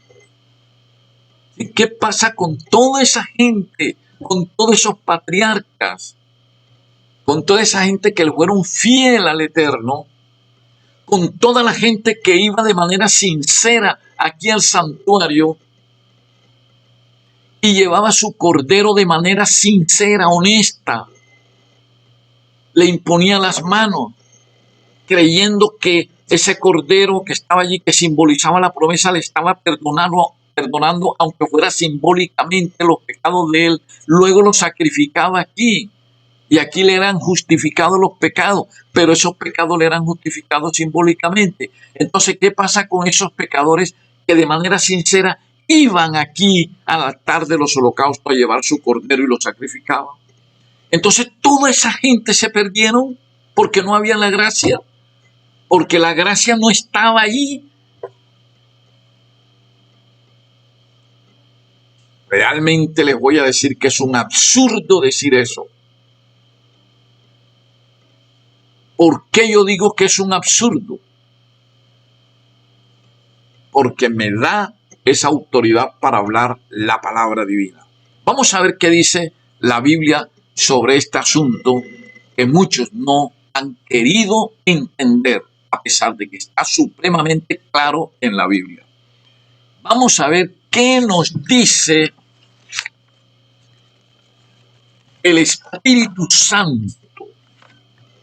Speaker 2: ¿Qué pasa con toda esa gente, con todos esos patriarcas, con toda esa gente que le fueron fiel al Eterno, con toda la gente que iba de manera sincera aquí al santuario y llevaba su cordero de manera sincera, honesta? Le imponía las manos, creyendo que ese cordero que estaba allí, que simbolizaba la promesa, le estaba perdonando, aunque fuera simbólicamente, los pecados de él. Luego lo sacrificaba aquí. Y aquí le eran justificados los pecados, pero esos pecados le eran justificados simbólicamente. Entonces, ¿qué pasa con esos pecadores que de manera sincera iban aquí al altar de los holocaustos a llevar su cordero y lo sacrificaban? Entonces, toda esa gente se perdieron porque no había la gracia, porque la gracia no estaba ahí. Realmente les voy a decir que es un absurdo decir eso. ¿Por qué yo digo que es un absurdo? Porque me da esa autoridad para hablar la palabra divina. Vamos a ver qué dice la Biblia sobre este asunto que muchos no han querido entender, a pesar de que está supremamente claro en la Biblia. Vamos a ver qué nos dice el Espíritu Santo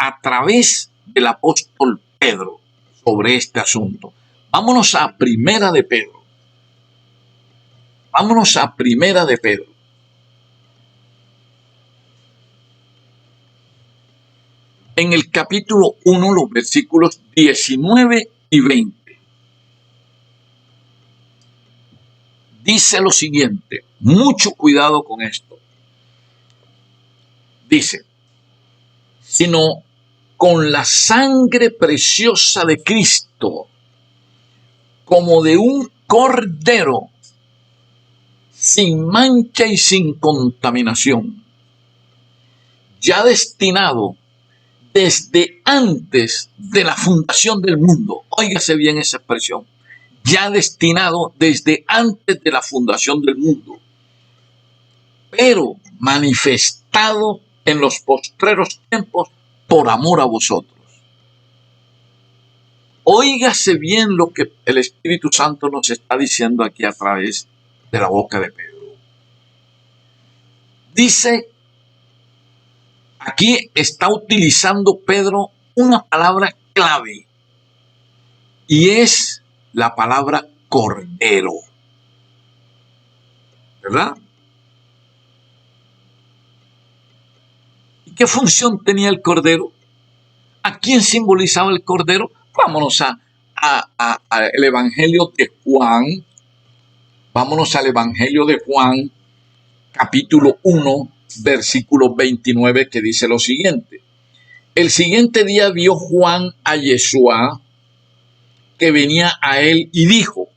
Speaker 2: a través del apóstol Pedro sobre este asunto. Vámonos a Primera de Pedro. Vámonos a Primera de Pedro. En el capítulo 1, los versículos 19 y 20. Dice lo siguiente, mucho cuidado con esto. Dice, sino con la sangre preciosa de Cristo, como de un cordero, sin mancha y sin contaminación, ya destinado desde antes de la fundación del mundo. Óigase bien esa expresión. Ya destinado desde antes de la fundación del mundo, pero manifestado en los postreros tiempos por amor a vosotros. Óigase bien lo que el Espíritu Santo nos está diciendo aquí a través de la boca de Pedro. Dice, aquí está utilizando Pedro una palabra clave y es la palabra cordero. ¿Verdad? ¿Y qué función tenía el cordero? ¿A quién simbolizaba el cordero? Vámonos al Evangelio de Juan. Vámonos al Evangelio de Juan, capítulo 1, versículo 29, que dice lo siguiente. El siguiente día vio Juan a Yeshua, que venía a él y dijo,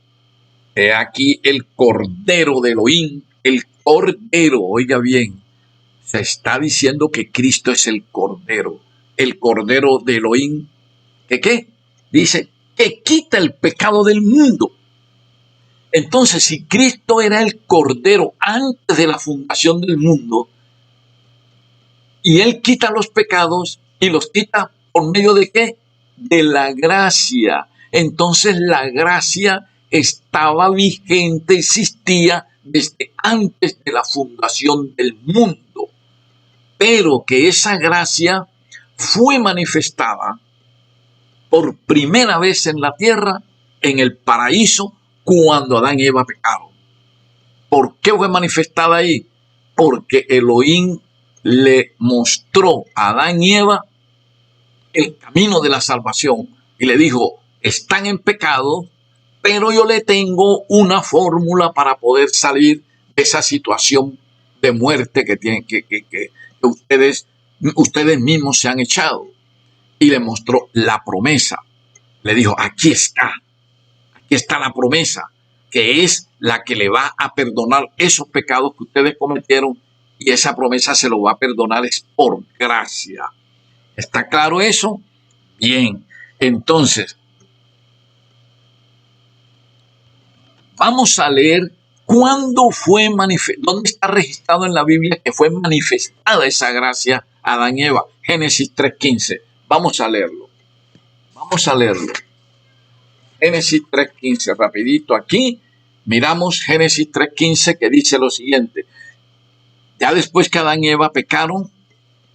Speaker 2: he aquí el Cordero de Elohim, el Cordero, oiga bien, se está diciendo que Cristo es el Cordero de Elohim, ¿que qué? Dice, que quita el pecado del mundo. Entonces, si Cristo era el Cordero antes de la fundación del mundo, y Él quita los pecados, y los quita por medio de ¿qué? De la gracia. Entonces la gracia estaba vigente, existía desde antes de la fundación del mundo. Pero que esa gracia fue manifestada por primera vez en la tierra, en el paraíso, cuando Adán y Eva pecaron. ¿Por qué fue manifestada ahí? Porque Elohim le mostró a Adán y Eva el camino de la salvación y le dijo, están en pecado, pero yo le tengo una fórmula para poder salir de esa situación de muerte que tienen que ustedes mismos se han echado. Y le mostró la promesa. Le dijo, aquí está la promesa, que es la que le va a perdonar esos pecados que ustedes cometieron, y esa promesa se lo va a perdonar es por gracia. ¿Está claro eso? Bien, entonces, vamos a leer cuándo fue dónde está registrado en la Biblia que fue manifestada esa gracia a Adán y Eva. Génesis 3:15. Vamos a leerlo. Génesis 3:15, rapidito aquí. Miramos Génesis 3:15 que dice lo siguiente. Ya después que Adán y Eva pecaron,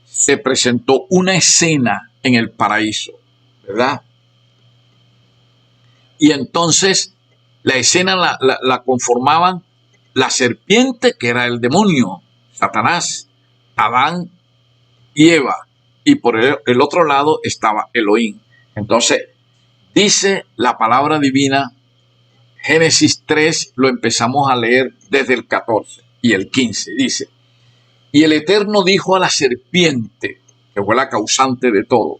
Speaker 2: se presentó una escena en el paraíso, ¿verdad? Y entonces la escena la conformaban la serpiente, que era el demonio, Satanás, Adán y Eva. Y por el otro lado estaba Elohim. Entonces, dice la palabra divina, Génesis 3, lo empezamos a leer desde el 14 y el 15. Dice, y el Eterno dijo a la serpiente, que fue la causante de todo,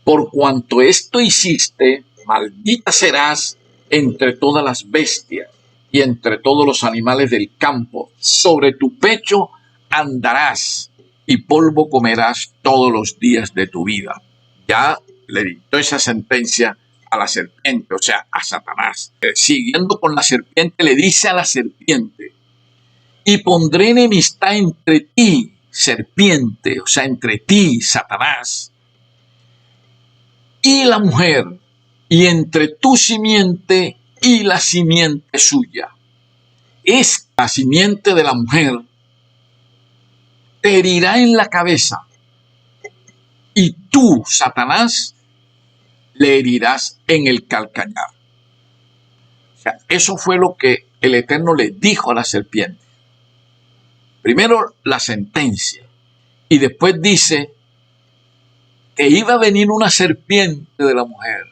Speaker 2: por cuanto esto hiciste, maldita serás entre todas las bestias y entre todos los animales del campo. Sobre tu pecho andarás y polvo comerás todos los días de tu vida. Ya le dictó esa sentencia a la serpiente, o sea, a Satanás. Siguiendo con la serpiente, le dice a la serpiente, y pondré enemistad entre ti, serpiente, o sea, entre ti, Satanás, y la mujer, y entre tu simiente y la simiente suya. Esta simiente de la mujer te herirá en la cabeza, y tú, Satanás, le herirás en el calcañar. O sea, eso fue lo que el Eterno le dijo a la serpiente. Primero la sentencia, y después dice que iba a venir una serpiente de la mujer.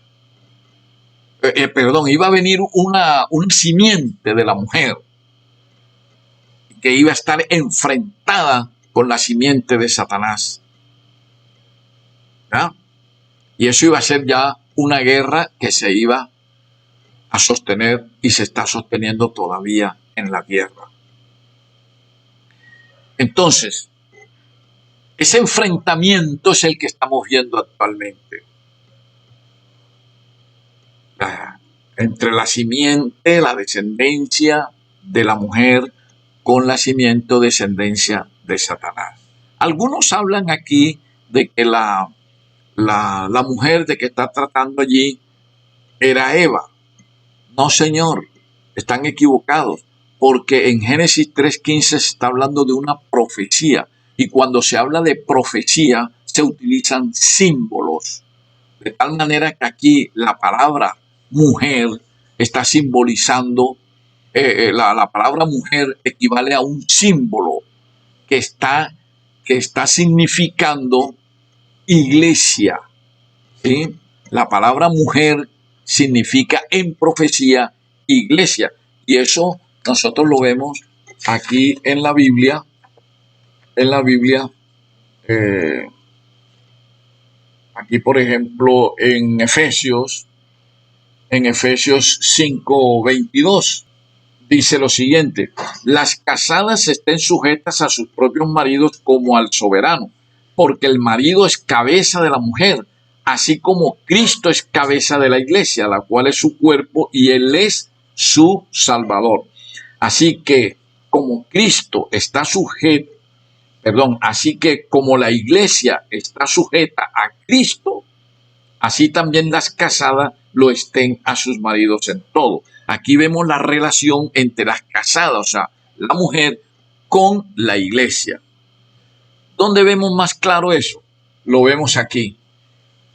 Speaker 2: Iba a venir una simiente de la mujer que iba a estar enfrentada con la simiente de Satanás. ¿Ya? Y eso iba a ser ya una guerra que se iba a sostener y se está sosteniendo todavía en la tierra. Entonces, ese enfrentamiento es el que estamos viendo actualmente. Entre la simiente, la descendencia de la mujer con la simiente o descendencia de Satanás. Algunos hablan aquí de que la mujer de que está tratando allí era Eva. No, señor, están equivocados, porque en Génesis 3:15 se está hablando de una profecía, y cuando se habla de profecía se utilizan símbolos, de tal manera que aquí la palabra mujer está simbolizando, la palabra mujer equivale a un símbolo que está significando iglesia, ¿sí? La palabra mujer significa en profecía iglesia, y eso nosotros lo vemos aquí en la Biblia, eh, aquí por ejemplo en Efesios 5:22 dice lo siguiente: las casadas estén sujetas a sus propios maridos como al soberano, porque el marido es cabeza de la mujer, así como Cristo es cabeza de la iglesia, la cual es su cuerpo y él es su salvador. Así que como Cristo está sujeto, así que como la iglesia está sujeta a Cristo, así también las casadas lo estén a sus maridos en todo. Aquí vemos la relación entre las casadas, o sea, la mujer con la iglesia. ¿Dónde vemos más claro eso? Lo vemos aquí,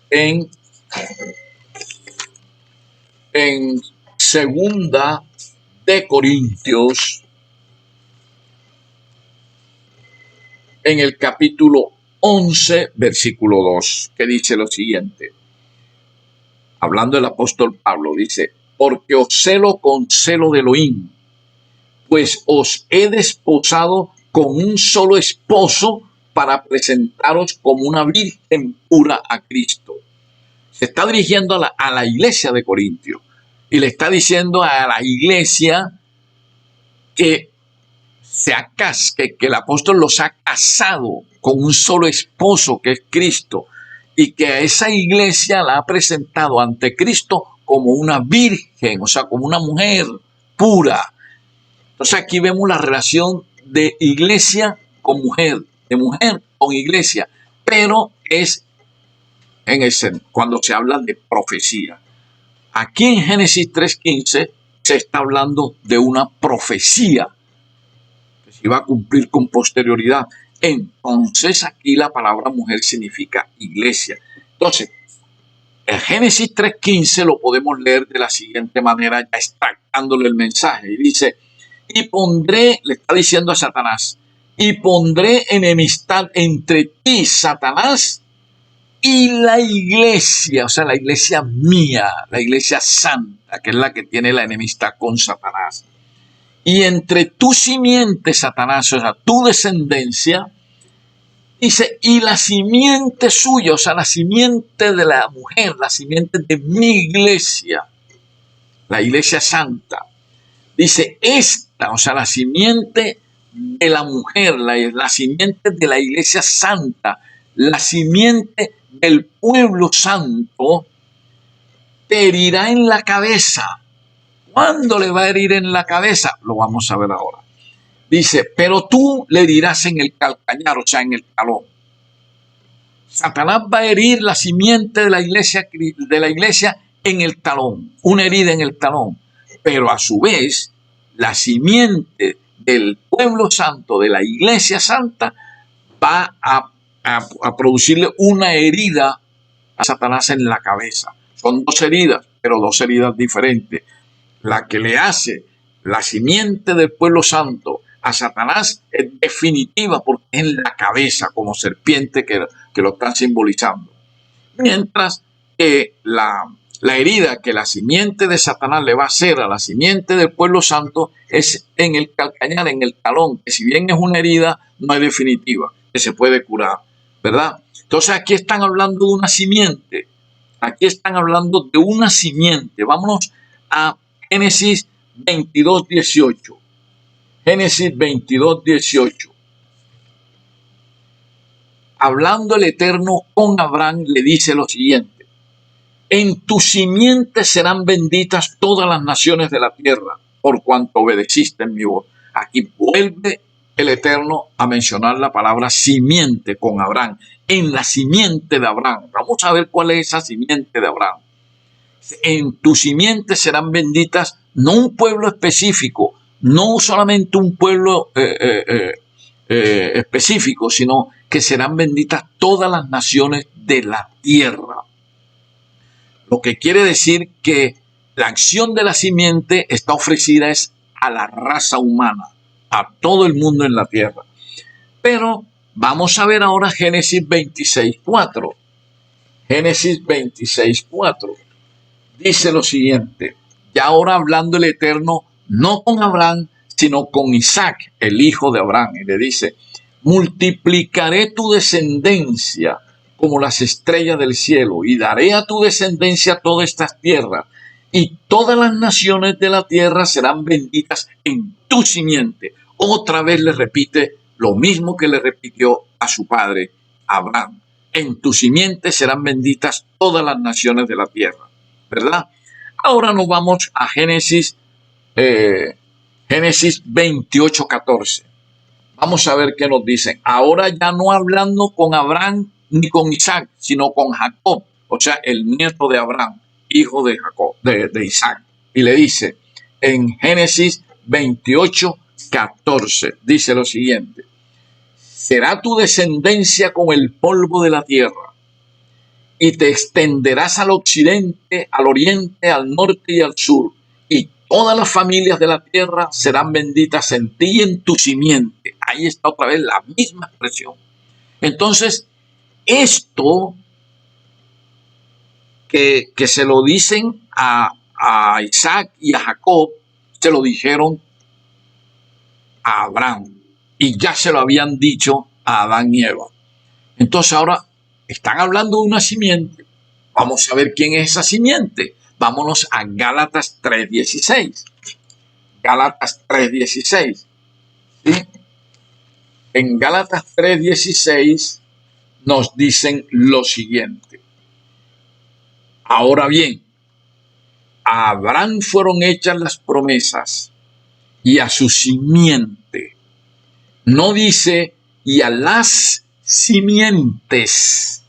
Speaker 2: en Segunda de Corintios, en el capítulo 11, versículo 2, que dice lo siguiente. Hablando el apóstol Pablo, dice: porque os celo con celo de Elohim, pues os he desposado con un solo esposo para presentaros como una virgen pura a Cristo. Se está dirigiendo a la iglesia de Corintio y le está diciendo a la iglesia que que el apóstol los ha casado con un solo esposo, que es Cristo, y que a esa iglesia la ha presentado ante Cristo como una virgen, o sea, como una mujer pura. Entonces aquí vemos la relación de iglesia con mujer, de mujer con iglesia, pero es cuando se habla de profecía. Aquí en Génesis 3:15 se está hablando de una profecía que se iba a cumplir con posterioridad. Entonces aquí la palabra mujer significa iglesia. Entonces, el Génesis 3:15 lo podemos leer de la siguiente manera, ya extractándole el mensaje. Y dice: y pondré, le está diciendo a Satanás, y pondré enemistad entre ti, Satanás, y la iglesia, o sea, la iglesia mía, la iglesia santa, que es la que tiene la enemistad con Satanás. Y entre tu simiente, Satanás, o sea, tu descendencia, dice, y la simiente suya, o sea, la simiente de la mujer, la simiente de mi iglesia, la iglesia santa. Dice, esta, o sea, la simiente de la mujer, la simiente de la iglesia santa, la simiente del pueblo santo te herirá en la cabeza. ¿Cuándo le va a herir en la cabeza? Lo vamos a ver ahora. Dice, pero tú le herirás en el calcañar, o sea, en el talón. Satanás va a herir la simiente de la iglesia en el talón, una herida en el talón. Pero a su vez, la simiente del pueblo santo, de la iglesia santa, va a producirle una herida a Satanás en la cabeza. Son dos heridas, pero dos heridas diferentes. La que le hace la simiente del pueblo santo a Satanás es definitiva porque es en la cabeza, como serpiente que lo están simbolizando. Mientras que la herida que la simiente de Satanás le va a hacer a la simiente del pueblo santo es en el calcañar, en el talón, que si bien es una herida, no es definitiva, que se puede curar, ¿verdad? Entonces aquí están hablando de una simiente. Aquí están hablando de una simiente. Vámonos a Génesis 22, 18. Génesis 22, 18. Hablando el Eterno con Abraham, le dice lo siguiente: en tu simiente serán benditas todas las naciones de la tierra, por cuanto obedeciste en mi voz. Aquí vuelve el Eterno a mencionar la palabra simiente con Abraham. En la simiente de Abraham. Vamos a ver cuál es esa simiente de Abraham. En tu simiente serán benditas, no un pueblo específico, no solamente un pueblo específico, sino que serán benditas todas las naciones de la tierra. Lo que quiere decir que la acción de la simiente está ofrecida es a la raza humana, a todo el mundo en la tierra. Pero vamos a ver ahora Génesis 26:4. Génesis 26:4. Dice lo siguiente: ya ahora hablando el Eterno, no con Abraham, sino con Isaac, el hijo de Abraham. Y le dice: multiplicaré tu descendencia como las estrellas del cielo, y daré a tu descendencia todas estas tierras, y todas las naciones de la tierra serán benditas en tu simiente. Otra vez le repite lo mismo que le repitió a su padre Abraham: en tu simiente serán benditas todas las naciones de la tierra. ¿Verdad? Ahora nos vamos a Génesis 28:14. Vamos a ver qué nos dicen. Ahora ya no hablando con Abraham ni con Isaac, sino con Jacob, o sea, el nieto de Abraham, hijo de Jacob, de Isaac. Y le dice en Génesis 28:14, dice lo siguiente: será tu descendencia como el polvo de la tierra, y te extenderás al occidente, al oriente, al norte y al sur, y todas las familias de la tierra serán benditas en ti y en tu simiente. Ahí está otra vez la misma expresión. Entonces, esto que se lo dicen a Isaac y a Jacob, se lo dijeron a Abraham, y ya se lo habían dicho a Adán y Eva. Entonces ahora están hablando de una simiente. Vamos a ver quién es esa simiente. Vámonos a Gálatas 3:16. Gálatas 3:16. ¿Sí? En Gálatas 3:16 nos dicen lo siguiente: ahora bien, a Abraham fueron hechas las promesas y a su simiente. No dice y a las simientes,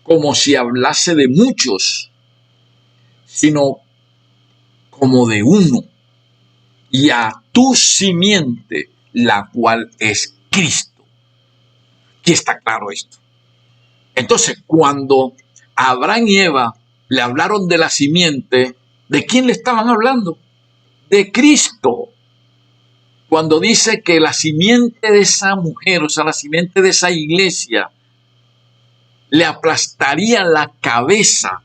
Speaker 2: como si hablase de muchos, sino como de uno, y a tu simiente, la cual es Cristo. Aquí está claro esto. Entonces, cuando Abraham y Eva le hablaron de la simiente, ¿de quién le estaban hablando? De Cristo. Cuando dice que la simiente de esa mujer, o sea, la simiente de esa iglesia, le aplastaría la cabeza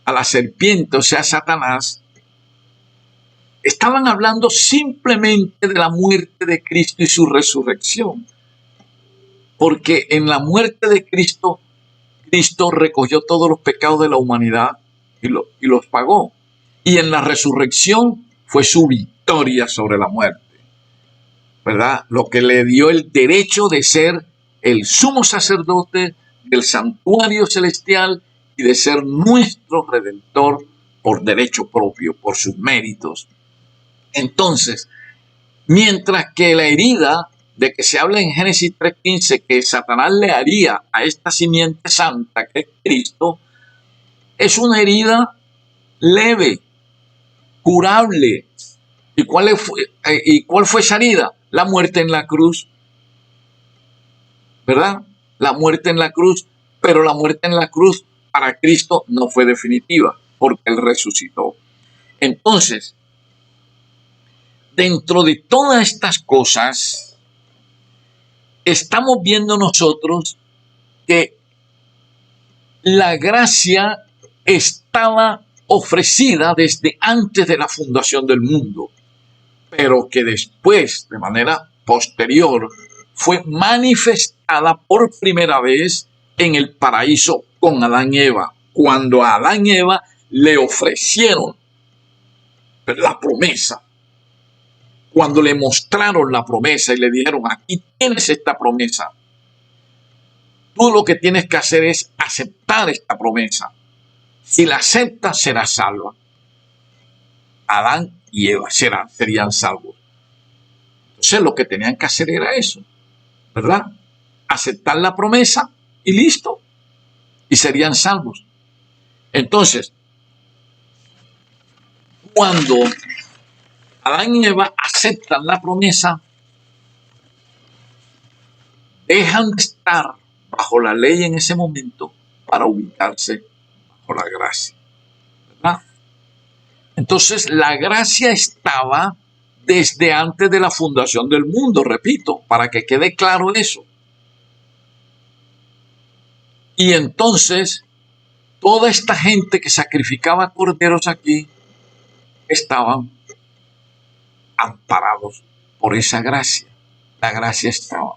Speaker 2: a la serpiente, o sea, a Satanás, estaban hablando simplemente de la muerte de Cristo y su resurrección. Porque en la muerte de Cristo, Cristo recogió todos los pecados de la humanidad y los pagó. Y en la resurrección fue su victoria sobre la muerte, ¿verdad? Lo que le dio el derecho de ser el sumo sacerdote, del santuario celestial y de ser nuestro redentor por derecho propio, por sus méritos. Entonces, mientras que la herida de que se habla en Génesis 3:15 que Satanás le haría a esta simiente santa que es Cristo, es una herida leve, curable. ¿Y cuál fue esa herida? La muerte en la cruz, ¿verdad? La muerte en la cruz, pero la muerte en la cruz para Cristo no fue definitiva, porque Él resucitó. Entonces, dentro de todas estas cosas, estamos viendo nosotros que la gracia estaba ofrecida desde antes de la fundación del mundo, pero que después, de manera posterior, fue manifestada por primera vez en el paraíso con Adán y Eva, cuando a Adán y Eva le ofrecieron la promesa, cuando le mostraron la promesa y le dijeron, aquí tienes esta promesa, tú lo que tienes que hacer es aceptar esta promesa. Si la aceptas, serás salva. Adán y Eva serían salvos. Entonces lo que tenían que hacer era eso, ¿verdad? Aceptar la promesa y listo. Y serían salvos. Entonces, cuando Adán y Eva aceptan la promesa, dejan de estar bajo la ley en ese momento para ubicarse bajo la gracia, ¿verdad? Entonces, la gracia estaba desde antes de la fundación del mundo, repito, para que quede claro eso. Y entonces, toda esta gente que sacrificaba corderos aquí estaban amparados por esa gracia. La gracia estaba.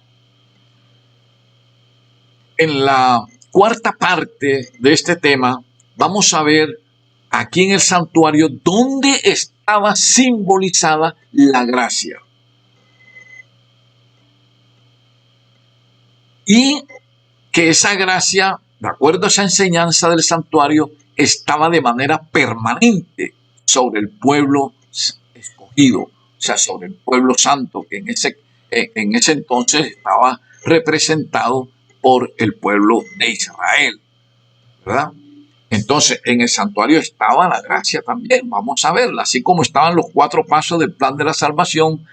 Speaker 2: En la cuarta parte de este tema, vamos a ver aquí en el santuario dónde estaba simbolizada la gracia. Y que esa gracia, de acuerdo a esa enseñanza del santuario, estaba de manera permanente sobre el pueblo escogido, o sea, sobre el pueblo santo, que en ese entonces estaba representado por el pueblo de Israel, ¿verdad? Entonces, en el santuario estaba la gracia también, vamos a verla, así como estaban los 4 pasos del plan de la salvación,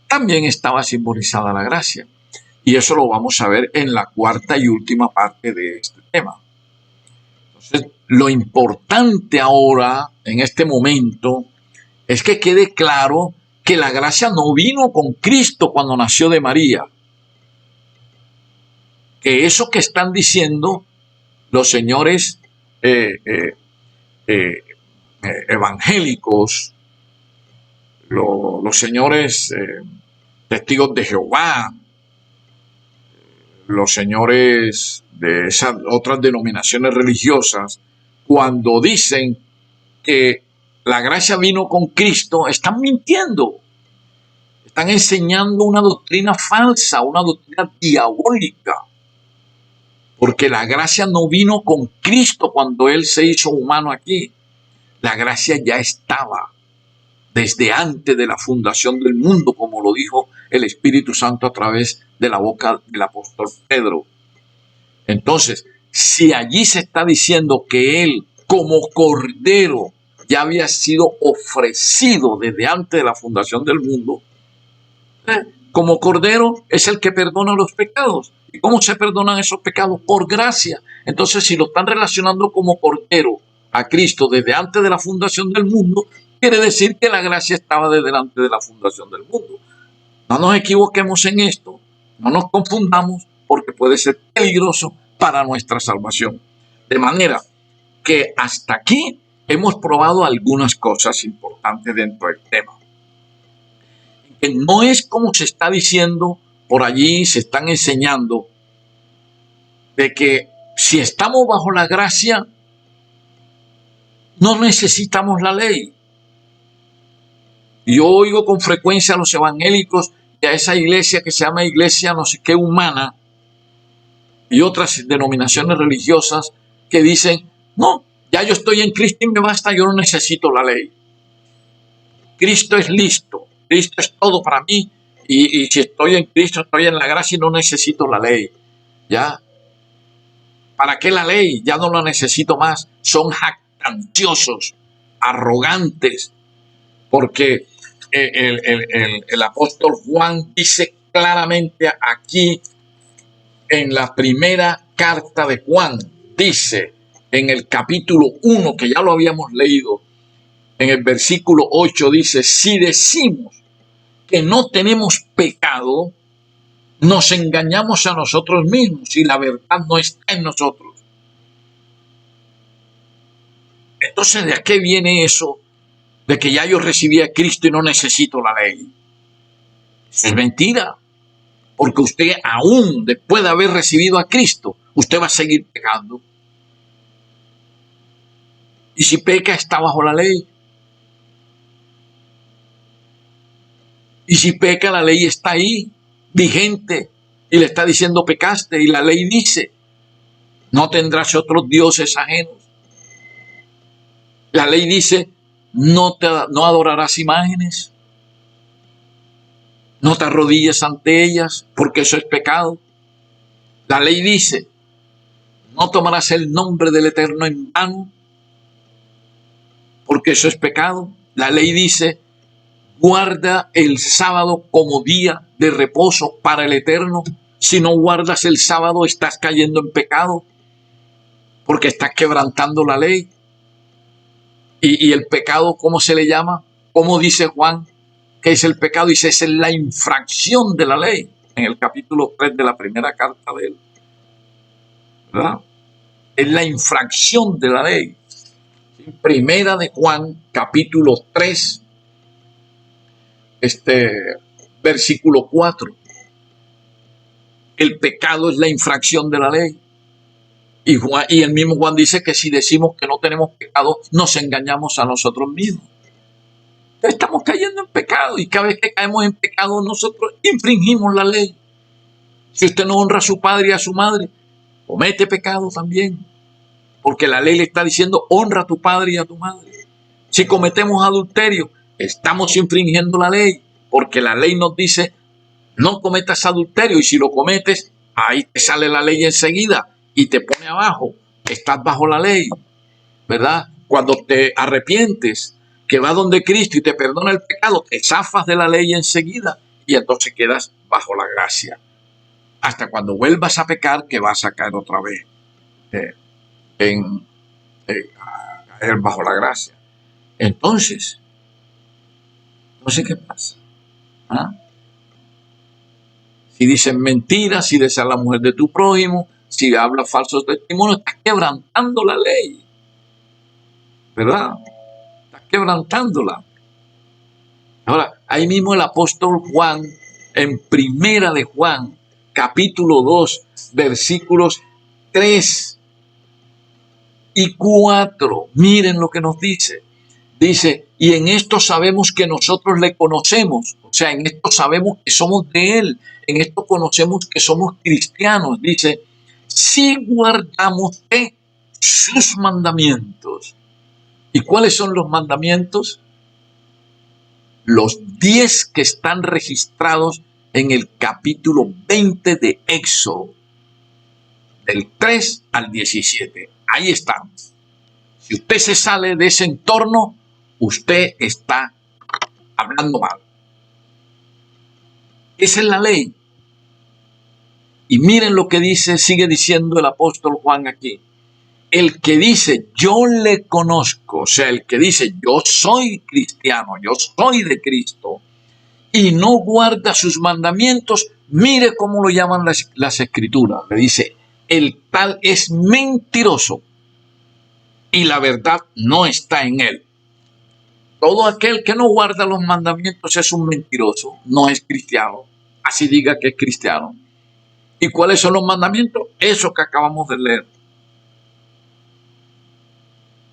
Speaker 2: también estaba simbolizada la gracia. Y eso lo vamos a ver en la cuarta y última parte de este tema. Entonces, lo importante ahora, en este momento, es que quede claro que la gracia no vino con Cristo cuando nació de María. Que eso que están diciendo los señores evangélicos, los señores testigos de Jehová, los señores de esas otras denominaciones religiosas, cuando dicen que la gracia vino con Cristo, están mintiendo. Están enseñando una doctrina falsa, una doctrina diabólica. Porque la gracia no vino con Cristo cuando Él se hizo humano aquí. La gracia ya estaba desde antes de la fundación del mundo, como lo dijo el Espíritu Santo a través de la boca del apóstol Pedro. Entonces, si allí se está diciendo que Él, como Cordero, ya había sido ofrecido desde antes de la fundación del mundo, como Cordero es el que perdona los pecados. ¿Y cómo se perdonan esos pecados? Por gracia. Entonces, si lo están relacionando como Cordero a Cristo desde antes de la fundación del mundo, quiere decir que la gracia estaba desde antes de la fundación del mundo. No nos equivoquemos en esto, no nos confundamos, porque puede ser peligroso para nuestra salvación. De manera que hasta aquí hemos probado algunas cosas importantes dentro del tema. Que no es como se está diciendo por allí, se están enseñando, de que si estamos bajo la gracia, no necesitamos la ley. Yo oigo con frecuencia a los evangélicos y a esa iglesia que se llama iglesia no sé qué humana, y otras denominaciones religiosas que dicen, no, ya yo estoy en Cristo y me basta, yo no necesito la ley. Cristo es listo, Cristo es todo para mí, y si estoy en Cristo, estoy en la gracia y no necesito la ley. ¿Ya? ¿Para qué la ley? Ya no la necesito más. Son jactanciosos, arrogantes, porque el apóstol Juan dice claramente aquí en la primera carta de Juan, dice en el capítulo 1, que ya lo habíamos leído, en el versículo 8 dice, si decimos que no tenemos pecado, nos engañamos a nosotros mismos y la verdad no está en nosotros. Entonces, ¿de qué viene eso de que ya yo recibí a Cristo y no necesito la ley? Eso es mentira, porque usted aún después de haber recibido a Cristo, usted va a seguir pecando. Y si peca, está bajo la ley. Y si peca, la ley está ahí, vigente, y le está diciendo pecaste, y la ley dice, no tendrás otros dioses ajenos. La ley dice, no adorarás imágenes, no te arrodilles ante ellas, porque eso es pecado. La ley dice, no tomarás el nombre del Eterno en vano, porque eso es pecado. La ley dice, guarda el sábado como día de reposo para el Eterno. Si no guardas el sábado, estás cayendo en pecado, porque estás quebrantando la ley. Y el pecado, ¿cómo se le llama? ¿Cómo dice Juan que es el pecado? Dice, es la infracción de la ley, en el capítulo 3 de la primera carta de él. ¿Verdad? Es la infracción de la ley. Primera de Juan, capítulo 3, versículo 4. El pecado es la infracción de la ley. Y el mismo Juan dice que si decimos que no tenemos pecado, nos engañamos a nosotros mismos. Entonces estamos cayendo en pecado, y cada vez que caemos en pecado, nosotros infringimos la ley. Si usted no honra a su padre y a su madre, comete pecado también, porque la ley le está diciendo, honra a tu padre y a tu madre. Si cometemos adulterio, estamos infringiendo la ley, porque la ley nos dice, no cometas adulterio, y si lo cometes, ahí te sale la ley enseguida y te pone abajo, estás bajo la ley, ¿verdad? Cuando te arrepientes, que vas donde Cristo y te perdona el pecado, te zafas de la ley enseguida y entonces quedas bajo la gracia. Hasta cuando vuelvas a pecar, que vas a caer otra vez a caer bajo la gracia. Entonces, ¿qué pasa? ¿Ah? Si dices mentiras, si deseas la mujer de tu prójimo, si hablas falsos testimonios, estás quebrantando la ley, ¿verdad? Estás quebrantándola. Ahora, ahí mismo el apóstol Juan, en primera de Juan, capítulo 2, versículos 3 y 4, miren lo que nos dice. Dice, y en esto sabemos que nosotros le conocemos, o sea, en esto sabemos que somos de él, en esto conocemos que somos cristianos. Dice, si guardamos sus mandamientos. ¿Y cuáles son los mandamientos? Los 10 que están registrados en el capítulo 20 de Éxodo, del 3 al 17. Ahí están. Si usted se sale de ese entorno, usted está hablando mal. Esa es la ley. Y miren lo que dice, sigue diciendo el apóstol Juan aquí. El que dice, yo le conozco, o sea, el que dice, yo soy cristiano, yo soy de Cristo, y no guarda sus mandamientos, mire cómo lo llaman las escrituras. Le dice, el tal es mentiroso, y la verdad no está en él. Todo aquel que no guarda los mandamientos es un mentiroso, no es cristiano, así diga que es cristiano. ¿Y cuáles son los mandamientos? Eso que acabamos de leer.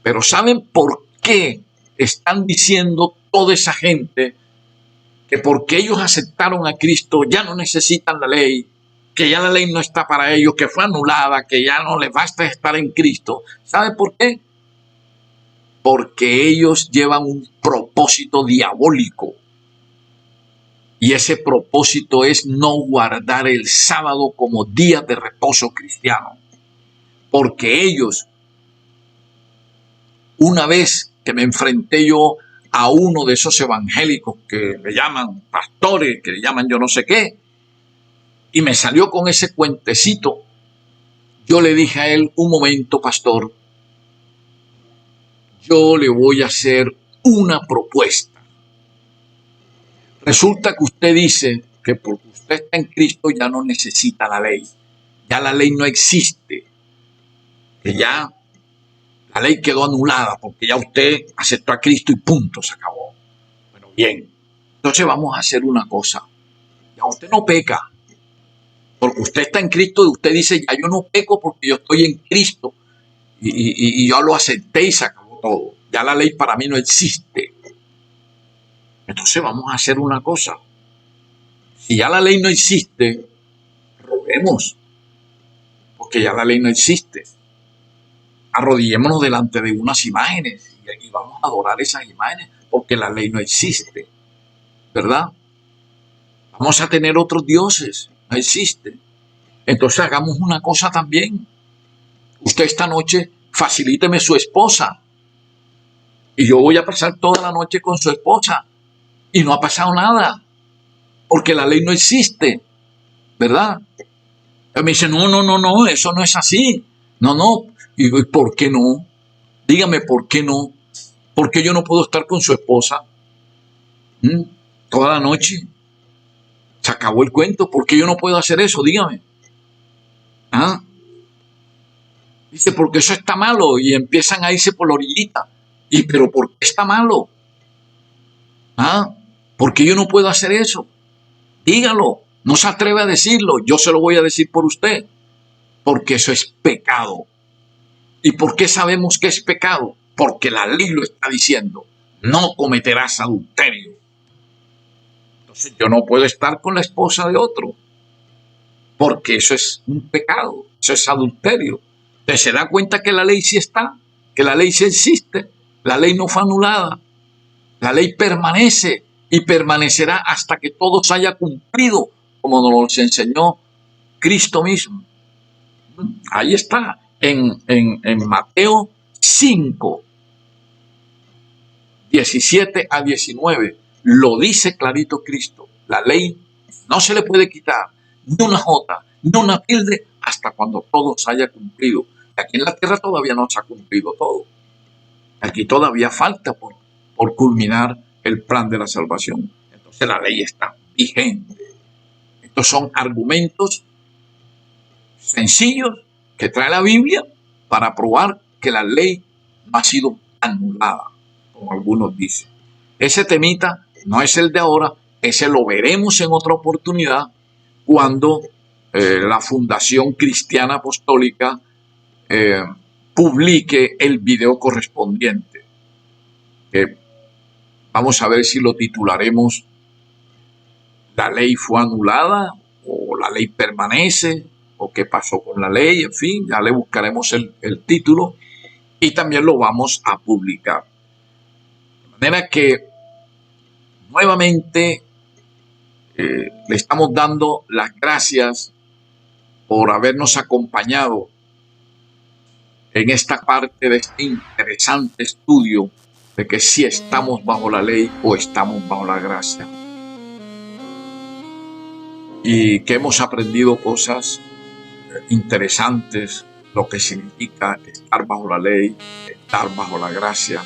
Speaker 2: Pero ¿saben por qué están diciendo toda esa gente que porque ellos aceptaron a Cristo ya no necesitan la ley, que ya la ley no está para ellos, que fue anulada, que ya no les basta estar en Cristo. ¿Sabe por qué? Porque ellos llevan un propósito diabólico. Y ese propósito es no guardar el sábado como día de reposo cristiano. Porque ellos, una vez que me enfrenté yo a uno de esos evangélicos que le llaman pastores, que le llaman yo no sé qué, y me salió con ese cuentecito, yo le dije a él: un momento, pastor, yo le voy a hacer una propuesta. Resulta que usted dice que porque usted está en Cristo ya no necesita la ley. Ya la ley no existe. Que ya la ley quedó anulada porque ya usted aceptó a Cristo y punto, se acabó. Bueno, bien. Entonces vamos a hacer una cosa. Ya usted no peca. Porque usted está en Cristo y usted dice: ya yo no peco porque yo estoy en Cristo. Y yo lo acepté y se acabó todo. Ya la ley para mí no existe. Entonces vamos a hacer una cosa. Si ya la ley no existe, roguemos, porque ya la ley no existe. Arrodillémonos delante de unas imágenes y vamos a adorar esas imágenes, porque la ley no existe, ¿verdad? Vamos a tener otros dioses, no existe. Entonces hagamos una cosa también. Usted esta noche facilíteme su esposa y yo voy a pasar toda la noche con su esposa y no ha pasado nada, porque la ley no existe, ¿verdad? Él me dice: no, eso no es así. No. Y ¿por qué no? Dígame, ¿por qué no? ¿Por qué yo no puedo estar con su esposa toda la noche? Se acabó el cuento. ¿Por qué yo no puedo hacer eso? Dígame. ¿Ah? Dice: porque eso está malo. Y empiezan a irse por la orillita. ¿Y pero por qué está malo? ¿Ah? ¿Por qué yo no puedo hacer eso? Dígalo. No se atreve a decirlo. Yo se lo voy a decir por usted. Porque eso es pecado. ¿Y por qué sabemos que es pecado? Porque la ley lo está diciendo. No cometerás adulterio. Entonces yo no puedo estar con la esposa de otro. Porque eso es un pecado. Eso es adulterio. Usted se da cuenta que la ley sí está. Que la ley sí existe. La ley no fue anulada. La ley permanece y permanecerá hasta que todo se haya cumplido, como nos enseñó Cristo mismo. Ahí está. En Mateo 5, 17 a 19, lo dice clarito Cristo. La ley no se le puede quitar ni una jota, ni una tilde, hasta cuando todo se haya cumplido. Aquí en la tierra todavía no se ha cumplido todo. Aquí todavía falta por culminar el plan de la salvación. Entonces la ley está vigente. Estos son argumentos sencillos que trae la Biblia para probar que la ley no ha sido anulada, como algunos dicen. Ese temita no es el de ahora, ese lo veremos en otra oportunidad cuando la Fundación Cristiana Apostólica publique el video correspondiente. Vamos a ver si lo titularemos "La ley fue anulada" o "La ley permanece", o "¿Qué pasó con la ley?". En fin, ya le buscaremos el título y también lo vamos a publicar. De manera que nuevamente le estamos dando las gracias por habernos acompañado en esta parte de este interesante estudio de que si estamos bajo la ley o estamos bajo la gracia. Y que hemos aprendido cosas interesantes, lo que significa estar bajo la ley, estar bajo la gracia,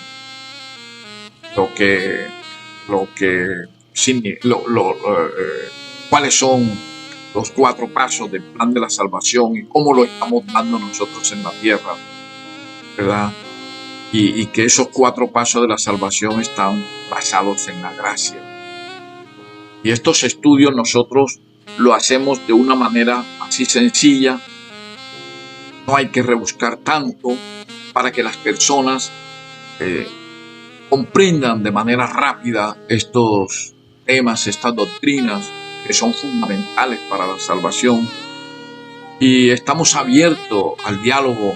Speaker 2: cuáles son los 4 pasos del plan de la salvación y cómo lo estamos dando nosotros en la tierra, ¿verdad? Y que esos 4 pasos de la salvación están basados en la gracia. Y estos estudios nosotros lo hacemos de una manera así sencilla. No hay que rebuscar tanto para que las personas comprendan de manera rápida estos temas, estas doctrinas que son fundamentales para la salvación y estamos abiertos al diálogo,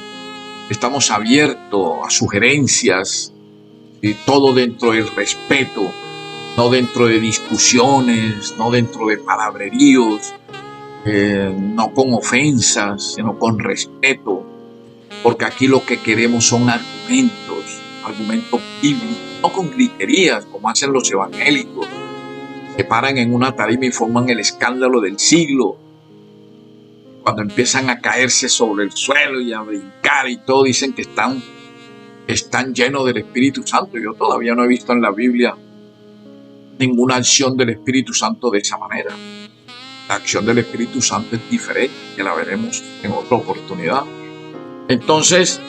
Speaker 2: estamos abiertos a sugerencias, y todo dentro del respeto, no dentro de discusiones, no dentro de palabreríos, no con ofensas, sino con respeto, porque aquí lo que queremos son argumentos bíblicos, no con griterías como hacen los evangélicos, se paran en una tarima y forman el escándalo del siglo, cuando empiezan a caerse sobre el suelo y a brincar y todo, dicen que están llenos del Espíritu Santo. Yo todavía no he visto en la Biblia ninguna acción del Espíritu Santo de esa manera. La acción del Espíritu Santo es diferente, que la veremos en otra oportunidad. Entonces,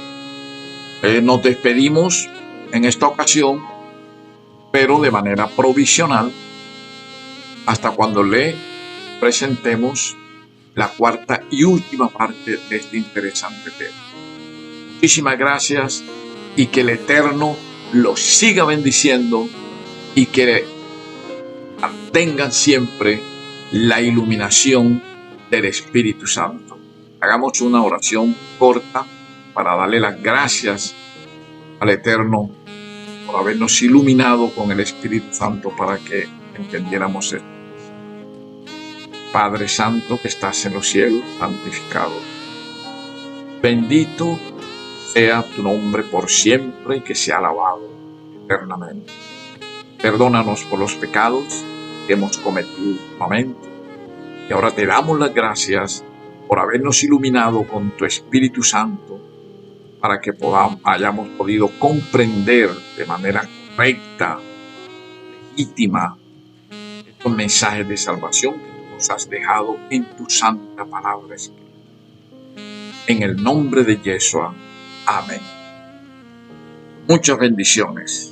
Speaker 2: nos despedimos en esta ocasión, pero de manera provisional, hasta cuando le presentemos la cuarta y última parte de este interesante tema. Muchísimas gracias y que el Eterno los siga bendiciendo y que mantengan siempre la iluminación del Espíritu Santo. Hagamos una oración corta para darle las gracias al Eterno por habernos iluminado con el Espíritu Santo para que entendiéramos esto. Padre Santo que estás en los cielos, santificado. Bendito sea tu nombre por siempre y que sea alabado eternamente. Perdónanos por los pecados que hemos cometido últimamente. Y ahora te damos las gracias por habernos iluminado con tu Espíritu Santo para que hayamos podido comprender de manera correcta, legítima, estos mensajes de salvación que tú nos has dejado en tu santa palabra escrita. En el nombre de Yeshua. Amén. Muchas bendiciones.